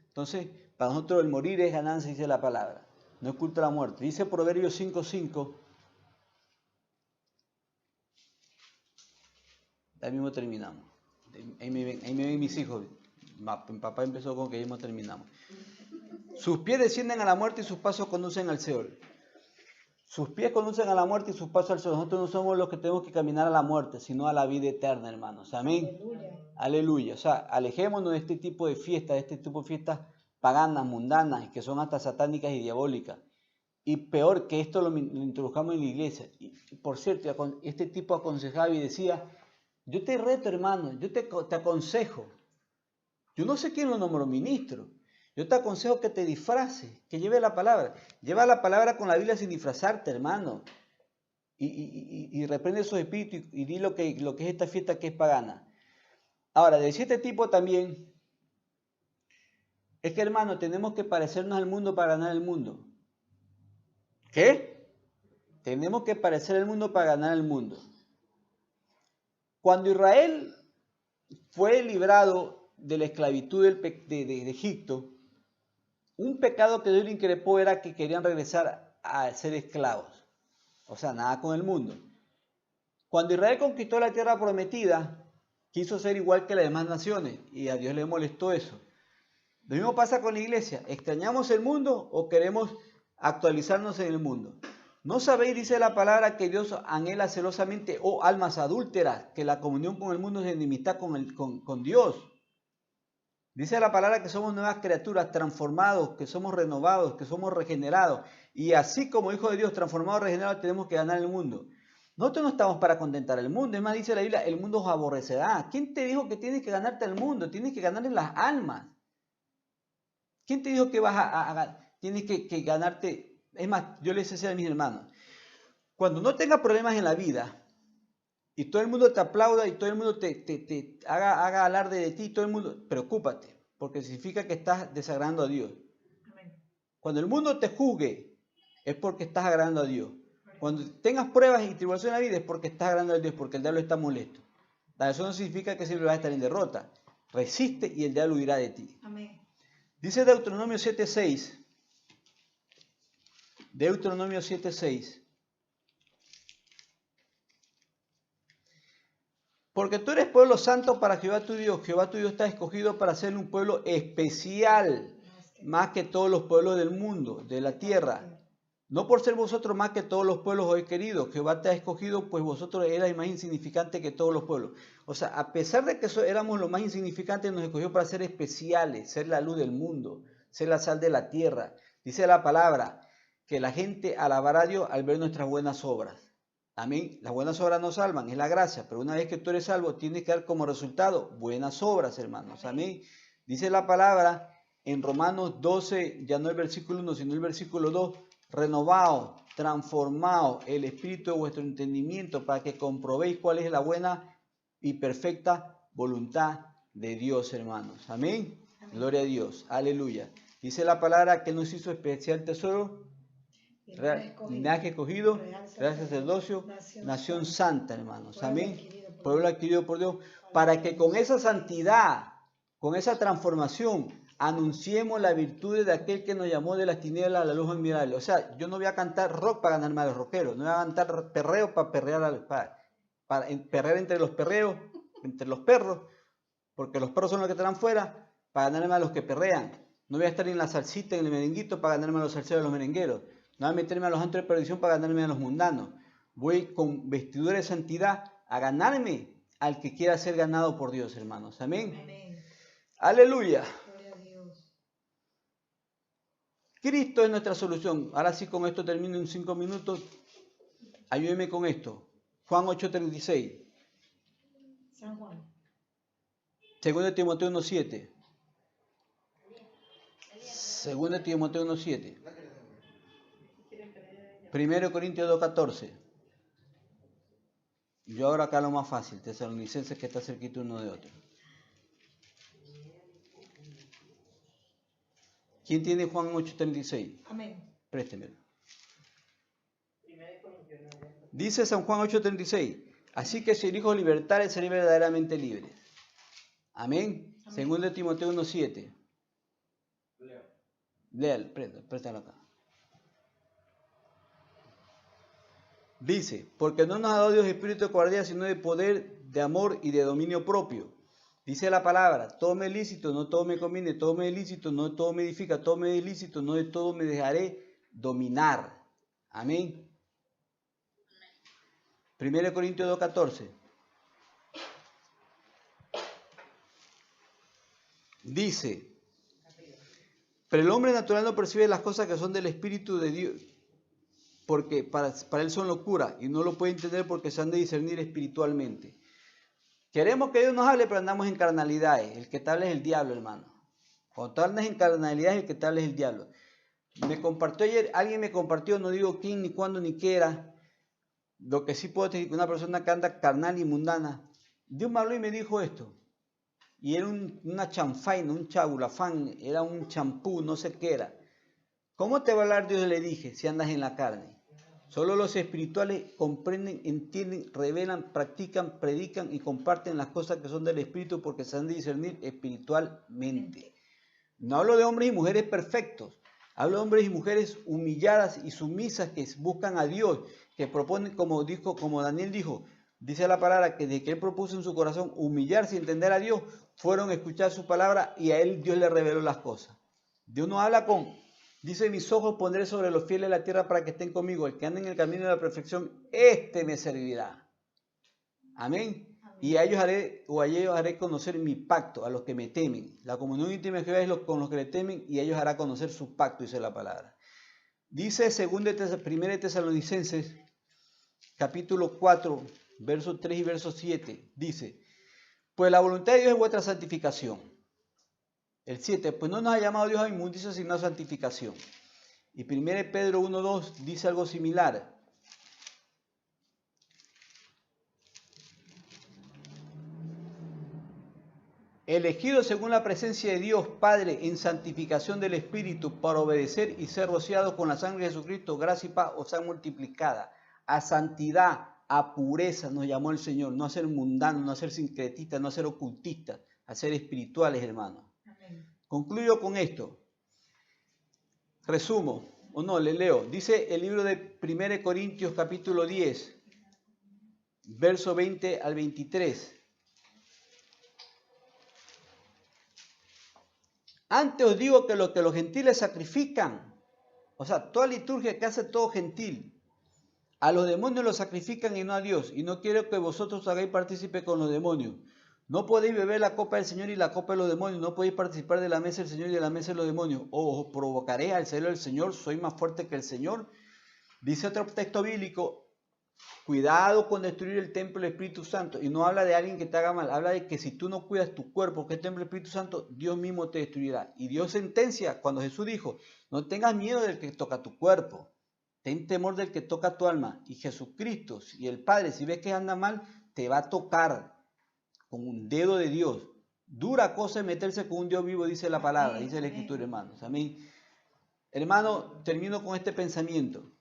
Entonces, para nosotros el morir es ganancia, dice la palabra. No es culto a la muerte. Dice Proverbios 5:5. Ahí mismo terminamos. Ahí me ven mis hijos. Mi papá empezó con que ahí mismo terminamos. Sus pies descienden a la muerte y sus pasos conducen al Seol. Sus pies conducen a la muerte y sus pasos al Seol. Nosotros no somos los que tenemos que caminar a la muerte, sino a la vida eterna, hermanos. Amén. Aleluya. Aleluya. O sea, alejémonos de este tipo de fiestas, paganas, mundanas, que son hasta satánicas y diabólicas. Y peor que esto lo introduzcamos en la iglesia. Y por cierto, este tipo aconsejaba y decía, yo te reto, hermano, yo te aconsejo. Yo no sé quién lo nombró ministro. Yo te aconsejo que te disfraces, que lleve la palabra. Lleva la palabra con la Biblia sin disfrazarte, hermano. Y reprende esos espíritus y di lo que es esta fiesta que es pagana. Ahora, decía este tipo también, es que, hermano, tenemos que parecernos al mundo para ganar el mundo. ¿Qué? Tenemos que parecer al mundo para ganar el mundo. Cuando Israel fue librado de la esclavitud de Egipto, un pecado que Dios le increpó era que querían regresar a ser esclavos. O sea, nada con el mundo. Cuando Israel conquistó la tierra prometida, quiso ser igual que las demás naciones y a Dios le molestó eso. Lo mismo pasa con la iglesia. ¿Extrañamos el mundo o queremos actualizarnos en el mundo? ¿No sabéis, dice la palabra, que Dios anhela celosamente, oh almas adúlteras, que la comunión con el mundo es enemistad con Dios? Dice la palabra que somos nuevas criaturas, transformados, que somos renovados, que somos regenerados. Y así como hijos de Dios, transformados, regenerados, tenemos que ganar el mundo. Nosotros no estamos para contentar el mundo. Es más, dice la Biblia, el mundo os aborrecerá. ¿Quién te dijo que tienes que ganarte el mundo? Tienes que ganarle las almas. ¿Quién te dijo que tienes que ganarte? Es más, yo les decía a mis hermanos, cuando no tengas problemas en la vida, y todo el mundo te aplauda y todo el mundo te haga alarde de ti, todo el mundo, preocúpate, porque significa que estás desagradando a Dios. Amén. Cuando el mundo te juzgue, es porque estás agradando a Dios. Cuando tengas pruebas y tribulaciones en la vida, es porque estás agradando a Dios, porque el diablo está molesto. Eso no significa que siempre vas a estar en derrota. Resiste y el diablo huirá de ti. Amén. Dice Deuteronomio 7:6. Deuteronomio 7:6. Porque tú eres pueblo santo para Jehová tu Dios. Jehová tu Dios está escogido para ser un pueblo especial, más que todos los pueblos del mundo, de la tierra. No por ser vosotros más que todos los pueblos os he querido. Jehová te ha escogido, pues vosotros erais más insignificantes que todos los pueblos. O sea, a pesar de que éramos los más insignificantes, nos escogió para ser especiales, ser la luz del mundo, ser la sal de la tierra. Dice la palabra que la gente alabará a Dios al ver nuestras buenas obras. Amén. Las buenas obras no salvan, es la gracia, pero una vez que tú eres salvo, tienes que dar como resultado buenas obras, hermanos. Amén. Dice la palabra en Romanos 12, ya no el versículo 1, sino el versículo 2, renovaos, transformaos el espíritu de vuestro entendimiento para que comprobéis cuál es la buena y perfecta voluntad de Dios, hermanos. Amén. Amén. Gloria a Dios. Aleluya. Dice la palabra que nos hizo especial tesoro. Linaje escogido, real sacerdocio, nación santa, hermanos. Amén. Pueblo adquirido por Dios, para que con esa santidad Con esa transformación, anunciemos las virtudes de aquel que nos llamó de las tinieblas a la luz admirable. O sea, yo no voy a cantar rock para ganarme a los rockeros, no voy a cantar perreo para perrear, para perrear entre los perreos, entre los perros, porque los perros son los que estarán fuera, para ganarme a los que perrean. No voy a estar en la salsita, en el merenguito, para ganarme a los salseros, a los merengueros. No voy a meterme a los antros de perdición para ganarme a los mundanos. Voy con vestidura de santidad a ganarme al que quiera ser ganado por Dios, hermanos. Amén. Amén. Aleluya. Gloria a Dios. Cristo es nuestra solución. Ahora sí, con esto termino en 5 minutos. Ayúdeme con esto. Juan 8:36. San Juan. 2 Timoteo 1:7. 2 Timoteo 1:7. 1 Corintios 2:14. Yo ahora acá lo más fácil. Tesalonicenses, que está cerquita uno de otro. ¿Quién tiene Juan 8:36? Amén. Préstemelo. Dice San Juan 8:36. Así que si el Hijo libertare, seré verdaderamente libre. Amén. Amén. 2 Timoteo 1:7. Léalo, préstalo acá. Dice, porque no nos ha dado Dios espíritu de cobardía, sino de poder, de amor y de dominio propio. Dice la palabra, todo me es lícito, no todo me conviene, todo me es lícito, no todo me edifica, todo me es lícito, no de todo me dejaré dominar. Amén. 1 Corintios 2:14. Dice, pero el hombre natural no percibe las cosas que son del Espíritu de Dios, porque para él son locura y no lo puede entender porque se han de discernir espiritualmente. Queremos que Dios nos hable, pero andamos en carnalidades. El que te habla es el diablo, hermano. Cuando tú andas en carnalidades, el que te habla es el diablo. Me compartió ayer, alguien me compartió, no digo quién, ni cuándo, ni qué era. Lo que sí puedo decir que una persona que anda carnal y mundana, Dios me habló y me dijo esto. Y era una chanfaina, un chabulafán, era un champú, no sé qué era. ¿Cómo te va a hablar Dios? Le dije, si andas en la carne. Solo los espirituales comprenden, entienden, revelan, practican, predican y comparten las cosas que son del Espíritu porque se han de discernir espiritualmente. No hablo de hombres y mujeres perfectos. Hablo de hombres y mujeres humilladas y sumisas que buscan a Dios, que proponen, como Daniel dijo, dice la palabra que desde que él propuso en su corazón humillarse y entender a Dios, fueron a escuchar su palabra y a él Dios le reveló las cosas. Dios no habla dice, mis ojos pondré sobre los fieles de la tierra para que estén conmigo. El que ande en el camino de la perfección, este me servirá. Amén. Y a ellos haré conocer mi pacto, a los que me temen. La comunión íntima de Jehová es con los que le temen y a ellos hará conocer su pacto, dice la palabra. Dice 1 Tesalonicenses, capítulo 4, versos 3 y verso 7. Dice, pues la voluntad de Dios es vuestra santificación. El 7, pues no nos ha llamado Dios a inmundicia, sino a santificación. Y 1 Pedro 1:2 dice algo similar. Elegidos según la presencia de Dios Padre en santificación del Espíritu para obedecer y ser rociados con la sangre de Jesucristo, gracia y paz os han multiplicada. A santidad, a pureza nos llamó el Señor, no a ser mundanos, no a ser sincretistas, no a ser ocultistas, a ser espirituales, hermanos. Concluyo con esto. Resumo, o no, le leo. Dice el libro de 1 Corintios capítulo 10, verso 20 al 23. Antes os digo que lo que los gentiles sacrifican, o sea, toda liturgia que hace todo gentil, a los demonios los sacrifican y no a Dios. Y no quiero que vosotros hagáis partícipe con los demonios. No podéis beber la copa del Señor y la copa de los demonios. No podéis participar de la mesa del Señor y de la mesa de los demonios. O os provocaré al celo del Señor. Soy más fuerte que el Señor. Dice otro texto bíblico, cuidado con destruir el templo del Espíritu Santo. Y no habla de alguien que te haga mal. Habla de que si tú no cuidas tu cuerpo, que es el templo del Espíritu Santo, Dios mismo te destruirá. Y Dios sentencia cuando Jesús dijo, no tengas miedo del que toca tu cuerpo. Ten temor del que toca tu alma. Y Jesucristo y el Padre, si ves que anda mal, te va a tocar con un dedo de Dios. Dura cosa es meterse con un Dios vivo, dice la palabra, dice la Escritura, hermanos. Amén. Hermano, termino con este pensamiento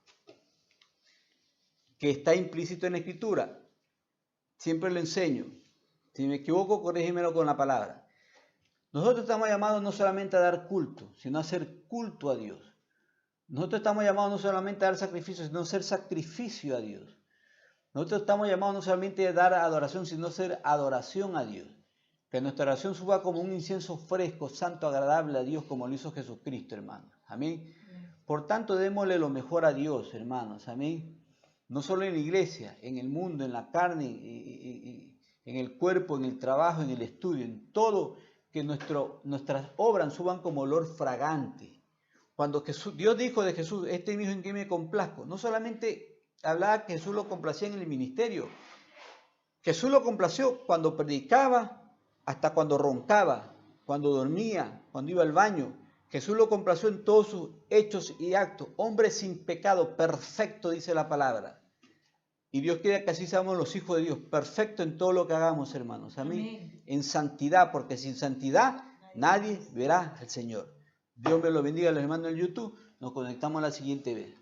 que está implícito en la Escritura. Siempre lo enseño. Si me equivoco, corrígemelo con la palabra. Nosotros estamos llamados no solamente a dar culto, sino a hacer culto a Dios. Nosotros estamos llamados no solamente a dar sacrificio, sino a hacer sacrificio a Dios. Nosotros estamos llamados no solamente a dar adoración, sino a hacer adoración a Dios. Que nuestra oración suba como un incienso fresco, santo, agradable a Dios, como lo hizo Jesucristo, hermanos. Amén. Por tanto, démosle lo mejor a Dios, hermanos. Amén. No solo en la iglesia, en el mundo, en la carne, en el cuerpo, en el trabajo, en el estudio, en todo, que nuestras obras suban como olor fragante. Cuando Dios dijo de Jesús, este es mi hijo en quien me complazco, no solamente hablaba que Jesús lo complacía en el ministerio. Jesús lo complació cuando predicaba, hasta cuando roncaba, cuando dormía, cuando iba al baño. Jesús lo complació en todos sus hechos y actos. Hombre sin pecado, perfecto, dice la palabra. Y Dios quiere que así seamos los hijos de Dios, perfecto en todo lo que hagamos, hermanos. Amén. En santidad, porque sin santidad nadie verá al Señor. Dios me lo bendiga, los hermanos en YouTube. Nos conectamos la siguiente vez.